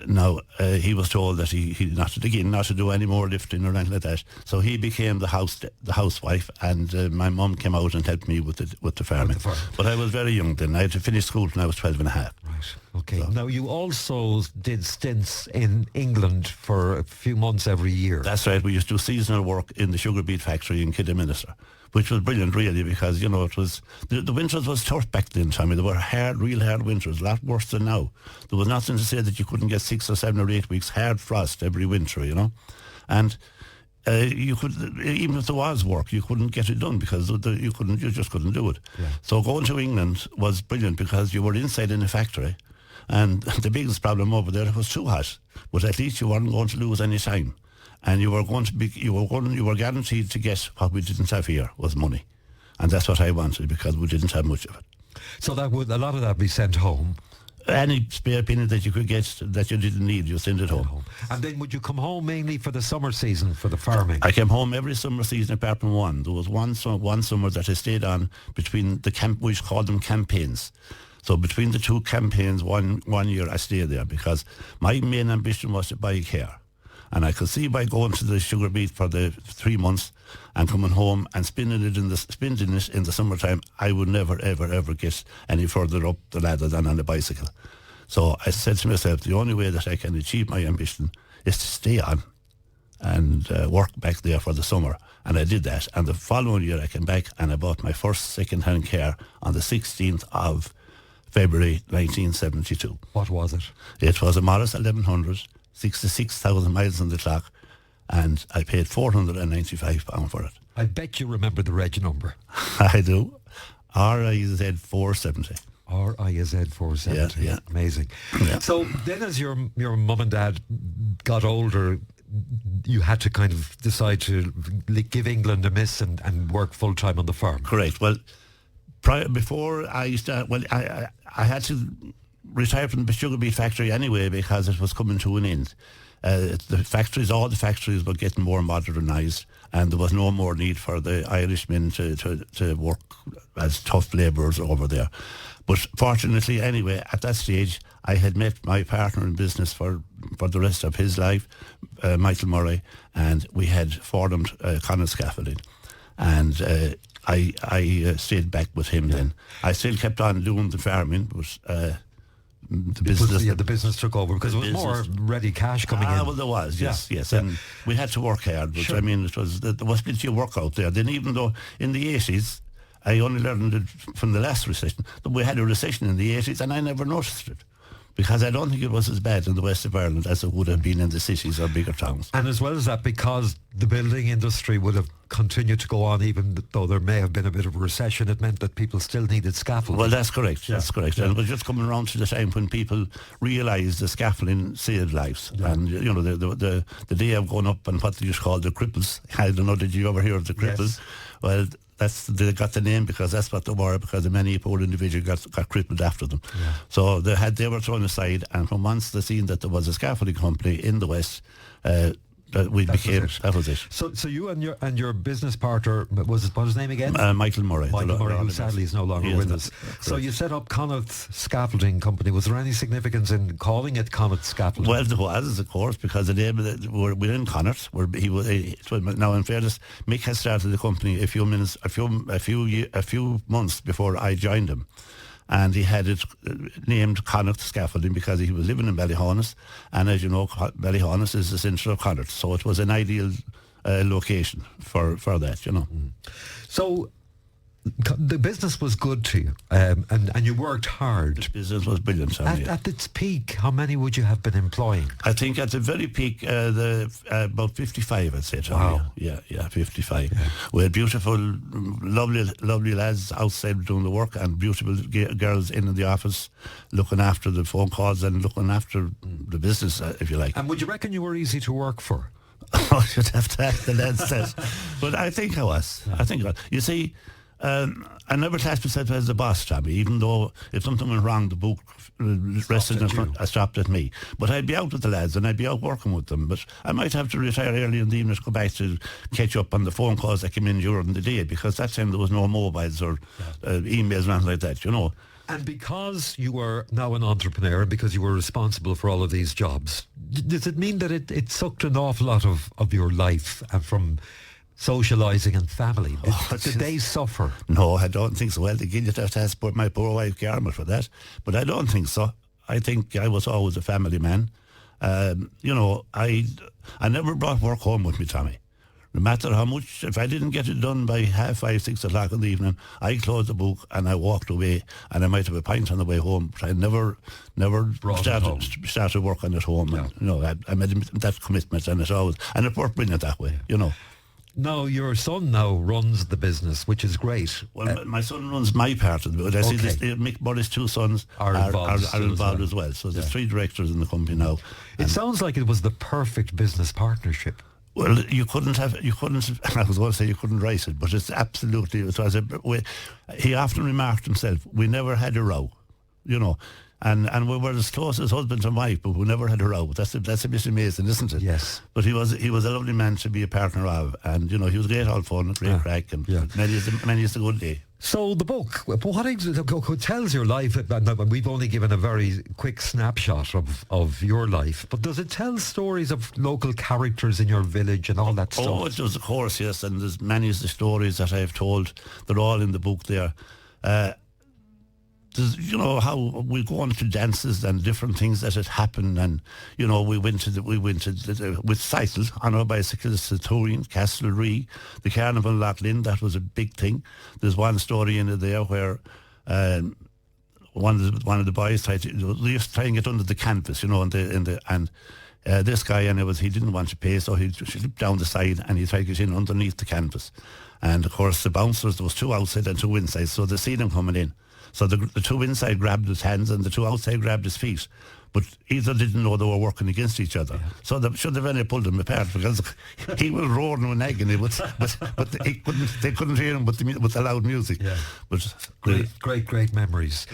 now he was told that he not to do any more lifting or anything like that. So he became the housewife, and my mum came out and helped me with the farming. But I was very young then. I had to finish school when I was 12 and a half. Right. Okay. So. Now you also did stints in England for a few months every year. That's right. We used to do seasonal work in the sugar beet factory in Kidderminster, which was brilliant, really, because, it was... The winters was tough back then, Tommy. They were real hard winters, a lot worse than now. There was nothing to say that you couldn't get 6 or 7 or 8 weeks hard frost every winter, And you could, even if there was work, you couldn't get it done because you just couldn't do it. Yeah. So going to England was brilliant because you were inside in a factory, and the biggest problem over there was too hot, but at least you weren't going to lose any time. And you were guaranteed to get what we didn't have here, was money. And that's what I wanted, because we didn't have much of it. So a lot of that be sent home? Any spare penny that you could get that you didn't need, you send it home. And then would you come home mainly for the summer season, for the farming? I came home every summer season apart from one. There was one summer that I stayed on between we called them campaigns. So between the two campaigns, one year I stayed there, because my main ambition was to buy a car. And I could see by going to the sugar beet for the 3 months and coming home and spinning it in the summertime, I would never, ever, ever get any further up the ladder than on a bicycle. So I said to myself, the only way that I can achieve my ambition is to stay on and work back there for the summer. And I did that. And the following year I came back and I bought my first second-hand car on the 16th of February 1972. What was it? It was a Morris 1100, 66,000 miles on the clock, and I paid £495 for it. I bet you remember the reg number. I do. RIZ 470. RIZ 470. Yeah. Amazing. Yeah. So then as your mum and dad got older, you had to kind of decide to give England a miss and work full-time on the farm. Correct. Well, before I started, I had to retire from the sugar beet factory anyway because it was coming to an end. All the factories were getting more modernised, and there was no more need for the Irishmen to work as tough labourers over there. But fortunately, anyway, at that stage, I had met my partner in business for the rest of his life, Michael Murray, and we had formed Connacht Scaffolding. And I stayed back with him then. I still kept on doing the farming, but the business took over because it was more ready cash coming in. Well, there was, yes. Yeah. And we had to work hard, but Sure. I mean, there was plenty of work out there. Then even though in the 80s, I only learned it from the last recession, that we had a recession in the 80s and I never noticed it. Because I don't think it was as bad in the west of Ireland as it would have been in the cities or bigger towns. And as well as that, because the building industry would have continued to go on even though there may have been a bit of a recession, it meant that people still needed scaffolding. Well, that's correct. Yeah. That's correct. Yeah. And it was just coming around to the time when people realised the scaffolding saved lives. Yeah. And, you know, the day of going up and what they used to call the cripples. I don't know, did you ever hear of the cripples? Yes. Well, they got the name because that's what they were, because many poor individuals got crippled after them. Yeah. So they were thrown aside, and from once they seen that there was a scaffolding company in the West, that was it. So you and your business partner, what was his name again? Michael Murray. Michael Murray, who sadly is no longer with us. So you set up Connacht Scaffolding Company. Was there any significance in calling it Connacht Scaffolding? Well, there was, of course, because the name of it, we're in Connacht. Now, in fairness, Mick had started the company a few months before I joined him. And he had it named Connacht Scaffolding because he was living in Ballyhonus, and as you know, Ballyhonus is the centre of Connacht, so it was an ideal location for that, you know. So the business was good to you, and you worked hard. The business was brilliant. At its peak, how many would you have been employing? I think at the very peak, about 55, I'd say. Wow. Yeah, 55. Yeah. We had beautiful, lovely lads outside doing the work, and beautiful girls in the office looking after the phone calls and looking after the business, if you like. And would you reckon you were easy to work for? Oh, you'd have to ask the lads that. But I think I was. You see, I never classed myself as the boss, Tommy, even though if something went wrong, the book rested in front, stopped at me. But I'd be out with the lads and I'd be out working with them. But I might have to retire early in the evening to go back to catch up on the phone calls that came in during the day, because that time there was no mobiles or emails or anything like that, you know. And because you were now an entrepreneur and because you were responsible for all of these jobs, does it mean that it sucked an awful lot of your life from socialising and family? Did they suffer? No, I don't think so. Well, again, you'd have to ask my poor wife Garma for that. But I don't think so. I think I was always a family man. You know, I never brought work home with me, Tommy. No matter how much, if I didn't get it done by 5:30, 6 o'clock in the evening, I closed the book and I walked away, and I might have a pint on the way home, but I never started working at home. No. And, you know, I made that commitment, and it worked brilliant that way, you know. No, your son now runs the business, which is great. Well, my son runs my part of it. I see Mick Murray's two sons are involved as well. So there's 3 directors in the company now. It sounds like it was the perfect business partnership. Well, I was going to say you couldn't write it, but it's absolutely, he often remarked himself, we never had a row, you know. And we were as close as husband and wife, but we never had a row. That's a bit amazing, isn't it? Yes. But he was a lovely man to be a partner of, and you know, he was great all fun, great crack, and many is a good day. So the book, what tells your life? We've only given a very quick snapshot of your life, but does it tell stories of local characters in your village and all that stuff? Oh, it does, of course, yes. And there's many of the stories that I have told. They're all in the book there. You know how we go on to dances and different things that had happened, and you know we went to with cycles on our bicycles to Turin, Castlereagh, the Carnival in Loughlin. That was a big thing. There's one story in it there where one of the boys tried to get under the canvas, you know, and This guy, and he didn't want to pay, so he slipped down the side and he tried to get in underneath the canvas. And of course the bouncers, there was 2 outside and 2 inside, so they seen him coming in. So the 2 inside grabbed his hands and the 2 outside grabbed his feet. But either didn't know they were working against each other. Yeah. So they should have only pulled them apart, because he was roaring with agony, but they couldn't hear him with the loud music. Yeah. But great memories.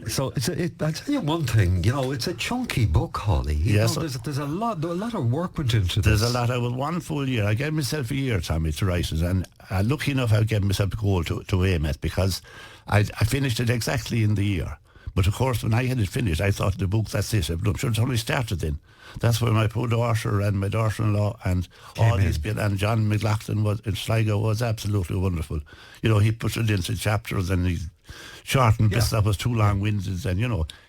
So I'll tell you one thing, it's a chunky book, Holly. Yes. There's a lot of work went into this. There's a lot. I was 1 full year. I gave myself a year, Tommy, to write it, and lucky enough I gave myself a goal to aim at, because I finished it exactly in the year. But of course, when I had it finished, I thought the book, that's it. I'm sure it's only started then. That's where my poor daughter and my daughter-in-law and all these people, and John McLaughlin in Sligo was absolutely wonderful. He put it into chapters and he shortened bits that was too long-winded, and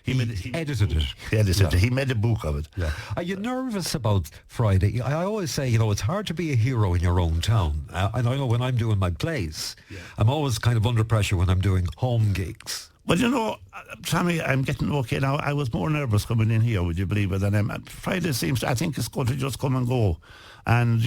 he edited it. He edited it. He made a book of it. Yeah. Are you nervous about Friday? I always say, it's hard to be a hero in your own town. And I know when I'm doing my plays, I'm always kind of under pressure when I'm doing home gigs. Well, Tommy, I'm getting okay now. I was more nervous coming in here, would you believe it? And Friday I think it's going to just come and go. And,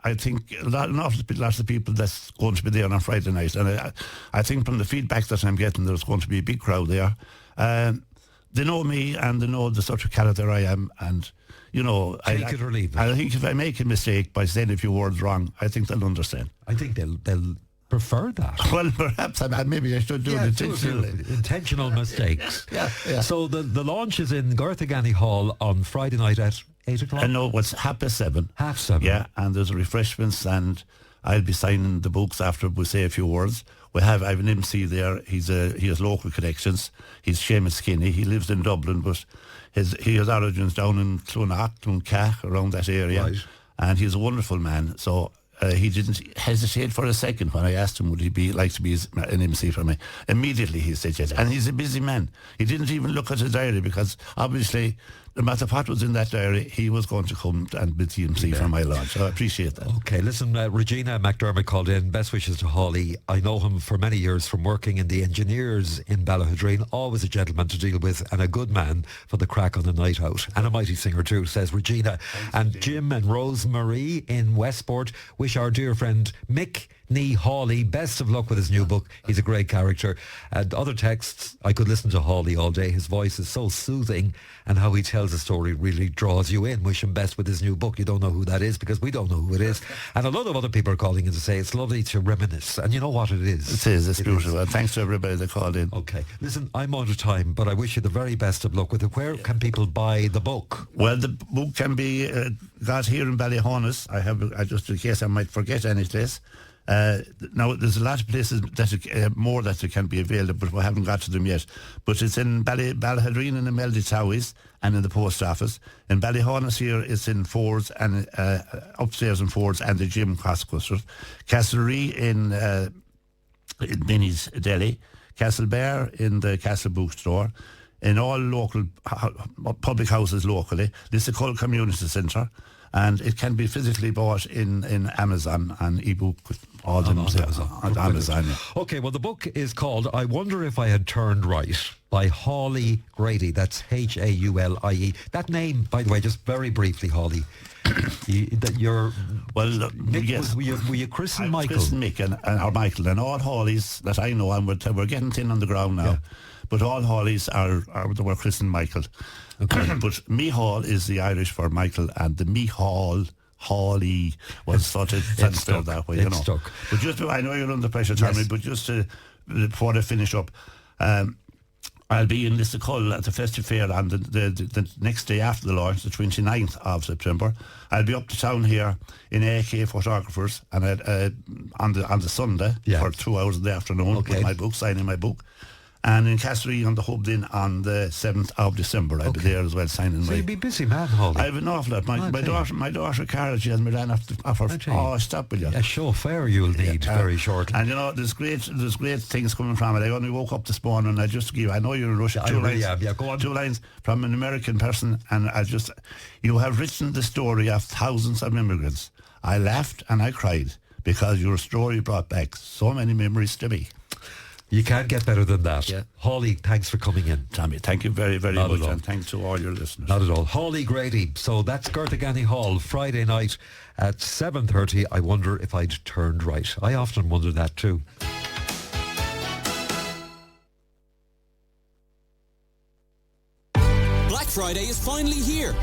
I think lots of people that's going to be there on Friday night. And I think from the feedback that I'm getting, there's going to be a big crowd there. They know me and they know the sort of character I am. And, take it or leave it. I think if I make a mistake by saying a few words wrong, I think they'll understand. I think they'll prefer that. Well, perhaps maybe I should do it intentionally. Intentional mistakes. Yeah. So the launch is in Garthagani Hall on Friday night at 8 o'clock? No, it's 7:30. 7:30. Yeah, and there's refreshments, and I'll be signing the books after we say a few words. I have an MC there. He has local connections. He's Seamus Skinny. He lives in Dublin, but he has origins down in Clonach, Cloncath, around that area. Right. And he's a wonderful man. So he didn't hesitate for a second when I asked him would he like to be an MC for me. Immediately he said yes. And he's a busy man. He didn't even look at his diary, because obviously no matter what was in that diary, he was going to come and be the MC for my launch. So I appreciate that. Okay, listen, Regina McDermott called in. Best wishes to Hawley. I know him for many years from working in the engineers in Ballahadreen. Always a gentleman to deal with and a good man for the crack on the night out. And a mighty singer too, says Regina. And Jim and Rosemarie in Westport wish our dear friend Mick Nee Hawley best of luck with his new book. He's a great character. And other texts, I could listen to Hawley all day. His voice is so soothing, and how he tells a story really draws you in. Wish him best with his new book. You don't know who that is, because we don't know who it is. And a lot of other people are calling in to say it's lovely to reminisce. And you know what it is. It is. It's beautiful. And thanks to everybody that called in. Okay. Listen, I'm out of time, but I wish you the very best of luck with it. Where can people buy the book? Well, the book can be got here in Ballyhonus. I just in case I might forget any place. Now, there's a lot of places that more that can be available, but we haven't got to them yet. But it's in Ballahadreen and in Meldy Towis and in the post office. In Ballyhonus here, it's in Fords and upstairs in Fords and the gym Costco's. Castlereagh in Minnie's Deli. Castlebear in the Castle Bookstore. In all local public houses locally. Lissacull Community Centre. And it can be physically bought in Amazon and ebook, all them on Amazon. Yeah. Okay, well, the book is called I Wonder If I Had Turned Right by Hawley Grady. That's Haulie. That name, by the way, just very briefly, Hawley. Mick, yes. Were you christened Michael? Christened Mick or Michael, and all Hawleys that I know, and we're getting thin on the ground now. Yeah. But all Hawleys were christened Michael. Okay. But Mihal is the Irish for Michael, and the Mihal Hawley was sort of transferred that way. It's stuck. But just, I know you're under pressure, Tommy. Yes. But just before I finish up, I'll be in Lissacull at the Festive Fair on the next day after the launch, the 29th of September. I'll be up to town here in AK Photographers, and on the Sunday for 2 hours in the afternoon with my book, signing my book. And in Castlereagh on the Hub Din on the 7th of December. I'll be there as well signing so you'll be busy man, Hawley. I have an awful lot. My daughter Cara, she has me ran off her. Stop with you. A chauffeur you'll need very shortly. And there's great things coming from it. I only woke up this morning and I know you're in rush. Go on. 2 lines from an American person, and you have written the story of thousands of immigrants. I laughed and I cried because your story brought back so many memories to me. You can't get better than that. Yeah. Hawley, thanks for coming in. Tommy, thank you very, very Not much, at all. and thanks to all your listeners. Not at all. Hawley Grady. So that's Gertagany Hall, Friday night at 7:30. I wonder if I'd turned right. I often wonder that too. Black Friday is finally here.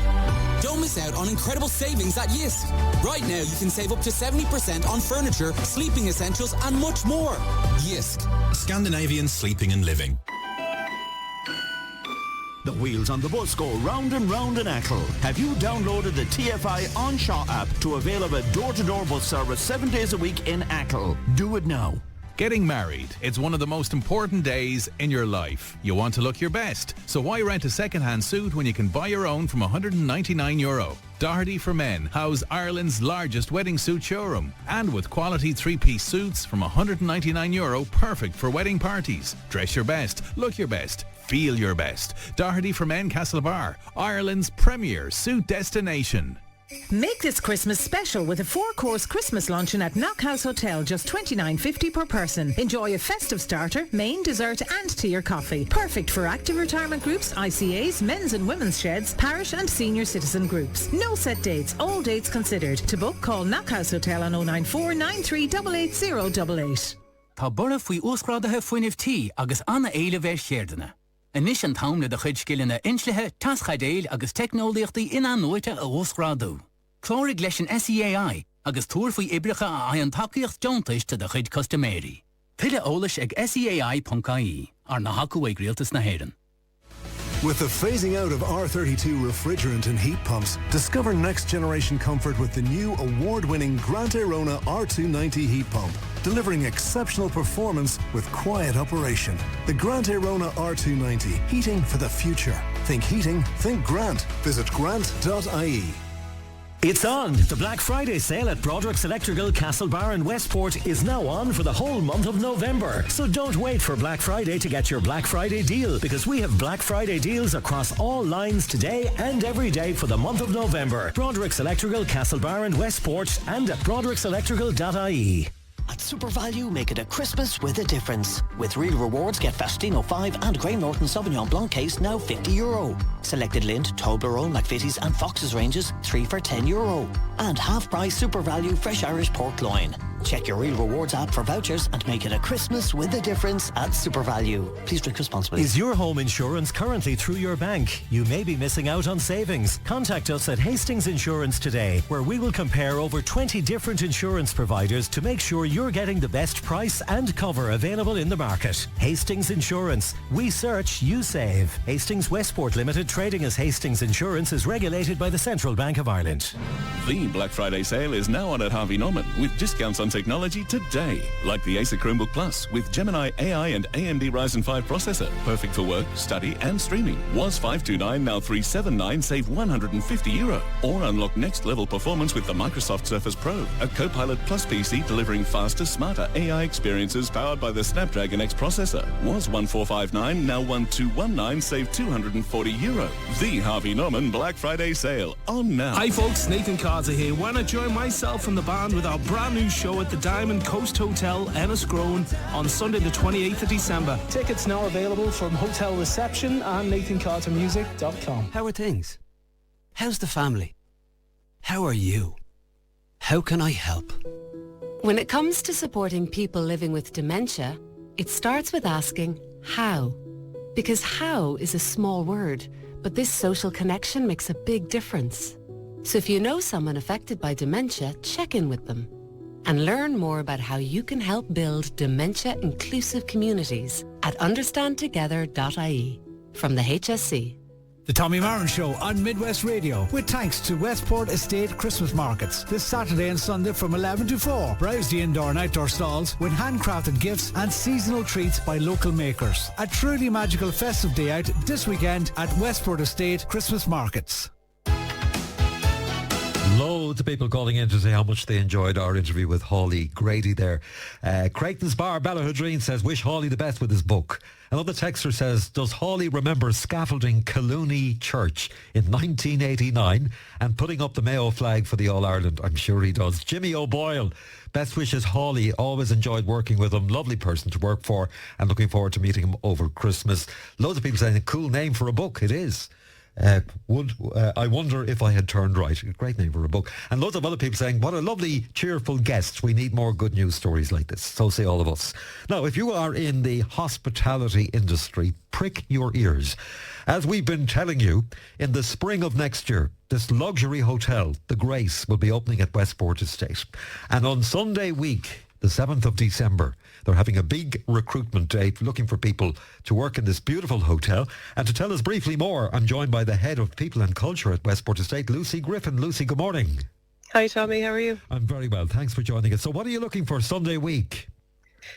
Don't miss out on incredible savings at Yisk. Right now you can save up to 70% on furniture, sleeping essentials and much more. Yisk. Scandinavian sleeping and living. The wheels on the bus go round and round in Achill. Have you downloaded the TFI OnShaw app to avail of a door-to-door bus service 7 days a week in Achill? Do it now. Getting married, it's one of the most important days in your life. You want to look your best, so why rent a second-hand suit when you can buy your own from €199? Doherty for Men house Ireland's largest wedding suit showroom, and with quality three-piece suits from €199, perfect for wedding parties. Dress your best, look your best, feel your best. Doherty for Men Castlebar, Ireland's premier suit destination. Make this Christmas special with a 4-course Christmas luncheon at Knockhouse Hotel, just $29.50 per person. Enjoy a festive starter, main, dessert and tier coffee. Perfect for active retirement groups, ICAs, men's and women's sheds, parish and senior citizen groups. No set dates, all dates considered. To book, call Knockhouse Hotel on 094 93 88088. Tá bura faoi úscrádathe foiinemh tí agus anna éile bheith chéirdeanna. Anis an tamla de chuid scillinna inslithe, taschaidéil agus technoliachtaí in an nóite a úscrádú. Clórig leis an SEAI agus túr faoi ibricha a an tacaíocht deontais de chuid customéri. Tuile eolais ag SEAI.ie ar na hacu ag rialtas na héireann. With the phasing out of R32 refrigerant and heat pumps, discover next-generation comfort with the new award-winning Grant Airona R290 heat pump, delivering exceptional performance with quiet operation. The Grant Airona R290, heating for the future. Think heating, think Grant. Visit grant.ie. It's on! The Black Friday sale at Broderick's Electrical Castlebar in Westport is now on for the whole month of November. So don't wait for Black Friday to get your Black Friday deal, because we have Black Friday deals across all lines today and every day for the month of November. Broderick's Electrical Castlebar in Westport and at broderickselectrical.ie. At Super Value, make it a Christmas with a difference. With real rewards, get Faustino 5 and Grey Norton Sauvignon Blanc case now €50. Selected Lindt, Toblerone, McVitie's and Fox's ranges, 3 for €10. And half-price Super Value fresh Irish pork loin. Check your Real Rewards app for vouchers and make it a Christmas with a difference at Super Value. Please drink responsibly. Is your home insurance currently through your bank? You may be missing out on savings. Contact us at Hastings Insurance today, where we will compare over 20 different insurance providers to make sure you're getting the best price and cover available in the market. Hastings Insurance. We search, you save. Hastings Westport Limited, trading as Hastings Insurance, is regulated by the Central Bank of Ireland. The Black Friday sale is now on at Harvey Norman with discounts on technology today, like the Acer Chromebook Plus with Gemini AI and AMD Ryzen 5 processor, perfect for work, study and streaming. Was $529, now $379, save €150. Or unlock next level performance with the Microsoft Surface Pro, a Copilot Plus PC delivering faster, smarter AI experiences powered by the Snapdragon X processor. Was $1459, now $1219, save €240. The Harvey Norman Black Friday sale, on now. Hi folks, Nathan Carter here. Why not join myself and the band with our brand new show at the Diamond Coast Hotel, Enniscrone, on Sunday the 28th of December. Tickets now available from hotel reception and nathancartermusic.com. How are things? How's the family? How are you? How can I help? When it comes to supporting people living with dementia, it starts with asking how. Because how is a small word, but this social connection makes a big difference. So if you know someone affected by dementia, check in with them and learn more about how you can help build dementia-inclusive communities at understandtogether.ie from the HSC. The Tommy Marren Show on Midwest Radio, with thanks to Westport Estate Christmas Markets this Saturday and Sunday from 11 to 4. Browse the indoor and outdoor stalls with handcrafted gifts and seasonal treats by local makers. A truly magical festive day out this weekend at Westport Estate Christmas Markets. Loads Loads of people calling in to say how much they enjoyed our interview with Hawley Grady there. Creighton's Bar, Ballahudreen says, wish Hawley the best with his book. Another texter says, does Hawley remember scaffolding Collooney Church in 1989 and putting up the Mayo flag for the All-Ireland? I'm sure he does. Jimmy O'Boyle, best wishes Hawley. Always enjoyed working with him. Lovely person to work for and looking forward to meeting him over Christmas. Loads of people saying a cool name for a book. It is. I wonder if I had turned right. Great name for a book. And loads of other people saying, what a lovely, cheerful guest. We need more good news stories like this. So say all of us. Now, if you are in the hospitality industry, prick your ears. As we've been telling you, in the spring of next year, this luxury hotel, the Grace, will be opening at Westport Estate. And on Sunday week, the 7th of December, they're having a big recruitment day looking for people to work in this beautiful hotel. And to tell us briefly more, I'm joined by the Head of People and Culture at Westport Estate, Lucy Griffin. Lucy, good morning. Hi, Tommy. How are you? I'm very well. Thanks for joining us. So what are you looking for Sunday week?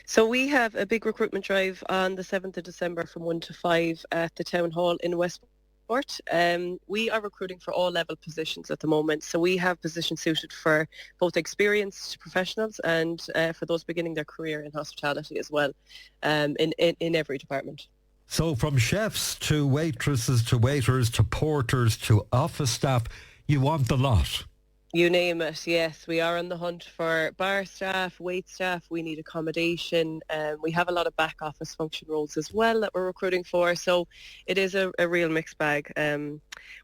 So we have a big recruitment drive on the 7th of December from 1 to 5 at the Town Hall in Westport. We are recruiting for all level positions at the moment. So we have positions suited for both experienced professionals and for those beginning their career in hospitality as well, in every department. So from chefs to waitresses to waiters to porters to office staff, you want the lot. You name it, yes. We are on the hunt for bar staff, wait staff. We need accommodation. We have a lot of back office function roles as well that we're recruiting for. So it is a real mixed bag.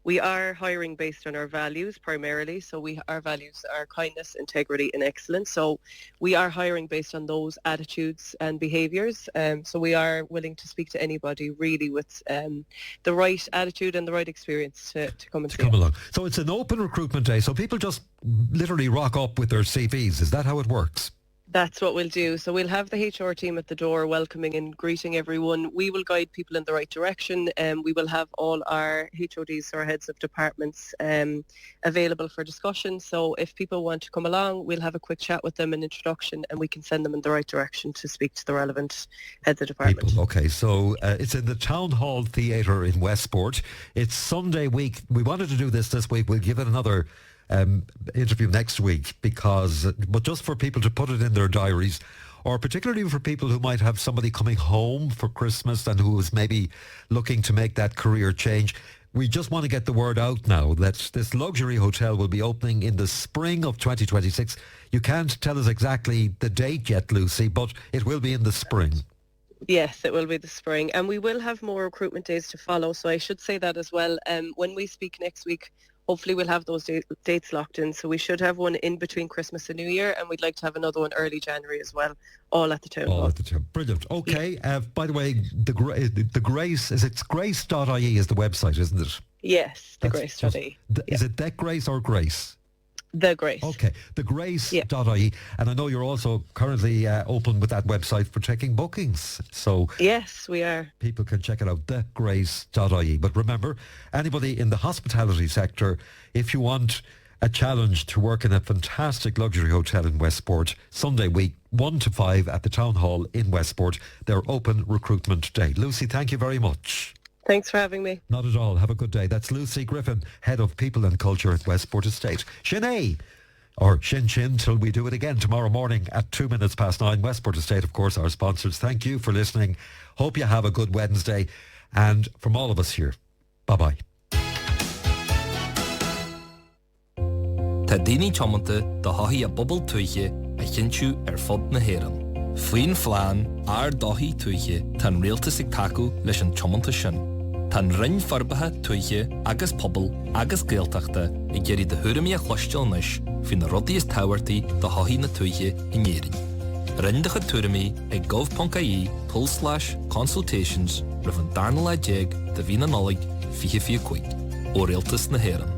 We are hiring based on our values primarily. So our values are kindness, integrity and excellence. So we are hiring based on those attitudes and behaviours. So we are willing to speak to anybody really with the right attitude and the right experience to come and see us. Along. So it's an open recruitment day. So people just literally rock up with their CVs. Is that how it works? That's what we'll do. So we'll have the HR team at the door welcoming and greeting everyone. We will guide people in the right direction. We will have all our HODs, or heads of departments, available for discussion. So if people want to come along, we'll have a quick chat with them, an introduction, and we can send them in the right direction to speak to the relevant heads of department. People. Okay, so it's in the Town Hall Theatre in Westport. It's Sunday week. We wanted to do this week. We'll give it another interview next week but just for people to put it in their diaries, or particularly for people who might have somebody coming home for Christmas and who is maybe looking to make that career change. We just want to get the word out now that this luxury hotel will be opening in the spring of 2026. You can't tell us exactly the date yet, Lucy, but it will be in the spring. Yes, it will be the spring, and we will have more recruitment days to follow. So I should say that as well. When we speak next week, hopefully we'll have those dates locked in. So we should have one in between Christmas and New Year, and we'd like to have another one early January as well, all at the Town Hall. Brilliant. Okay. By the way, the Grace, is it grace.ie is the website, isn't it? Yes, the Grace.ie. Is it that Grace or Grace? The Grace. Okay, the Grace.ie. And I know you're also currently open with that website for taking bookings. So yes, we are. People can check it out, thegrace.ie. But remember, anybody in the hospitality sector, if you want a challenge to work in a fantastic luxury hotel in Westport, Sunday week, 1 to 5 at the Town Hall in Westport, their open recruitment day. Lucy, thank you very much. Thanks for having me. Not at all. Have a good day. That's Lucy Griffin, Head of People and Culture at Westport Estate. Sinead, or Shin Shin, till we do it again tomorrow morning at 9:02. Westport Estate, of course, our sponsors. Thank you for listening. Hope you have a good Wednesday. And from all of us here, bye-bye. Tá daoine teomanta do thaithí a bubble tuaithe a chinsiú fud na hÉireann. Faoin phlean ar dothaí tuaithe tan rialtas ag tacu leis an teomanta sin. Tan rinn farbathe tuaithe agus pobl agus gaeltachta I geirí de thuairimí a chluisteáil níos fin na rudaí is táhairtaí do thaithí na tuaithe I ngéireann. Rindacha tuairimí ag gov.ie/consultations rah an darnal a déag de bhí na nollaig 45 ó rialtas na hÉireann.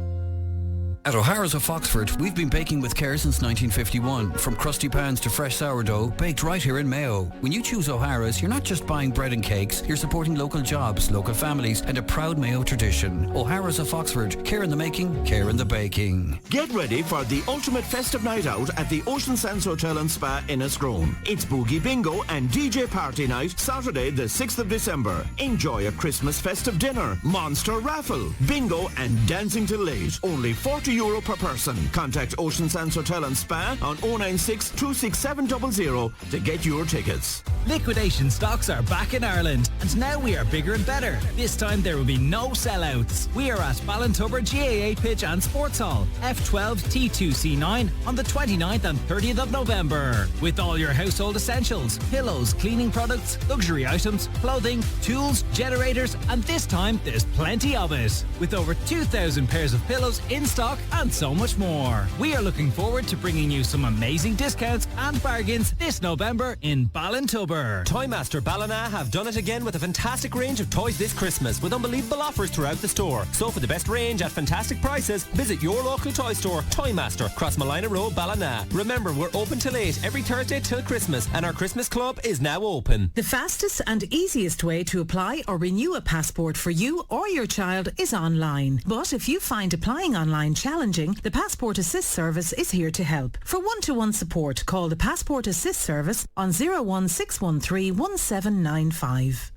At O'Hara's of Foxford, we've been baking with care since 1951. From crusty pans to fresh sourdough, baked right here in Mayo. When you choose O'Hara's, you're not just buying bread and cakes, you're supporting local jobs, local families, and a proud Mayo tradition. O'Hara's of Foxford, care in the making, care in the baking. Get ready for the ultimate festive night out at the Ocean Sands Hotel and Spa in Enniscrone. It's Boogie Bingo and DJ Party Night, Saturday the 6th of December. Enjoy a Christmas festive dinner, monster raffle, bingo and dancing till late. Only 40 €50 per person. Contact Ocean Sands Hotel and Spa on 096 26700 to get your tickets. Liquidation stocks are back in Ireland, and now we are bigger and better. This time there will be no sellouts. We are at Ballintubber GAA Pitch and Sports Hall, F12 T2C9 on the 29th and 30th of November. With all your household essentials, pillows, cleaning products, luxury items, clothing, tools, generators, and this time there's plenty of it. With over 2,000 pairs of pillows in stock and so much more. We are looking forward to bringing you some amazing discounts and bargains this November in Ballintubber. Toymaster Ballina have done it again with a fantastic range of toys this Christmas with unbelievable offers throughout the store. So for the best range at fantastic prices, visit your local toy store, Toymaster, Crossmalina Road, Ballina. Remember, we're open till 8 every Thursday till Christmas, and our Christmas club is now open. The fastest and easiest way to apply or renew a passport for you or your child is online. But if you find applying online challenging, the Passport Assist Service is here to help. For one-to-one support, call the Passport Assist Service on 01613 1795.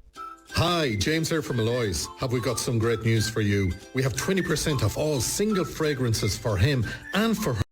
Hi, James here from Malloy's. Have we got some great news for you? We have 20% off all single fragrances for him and for her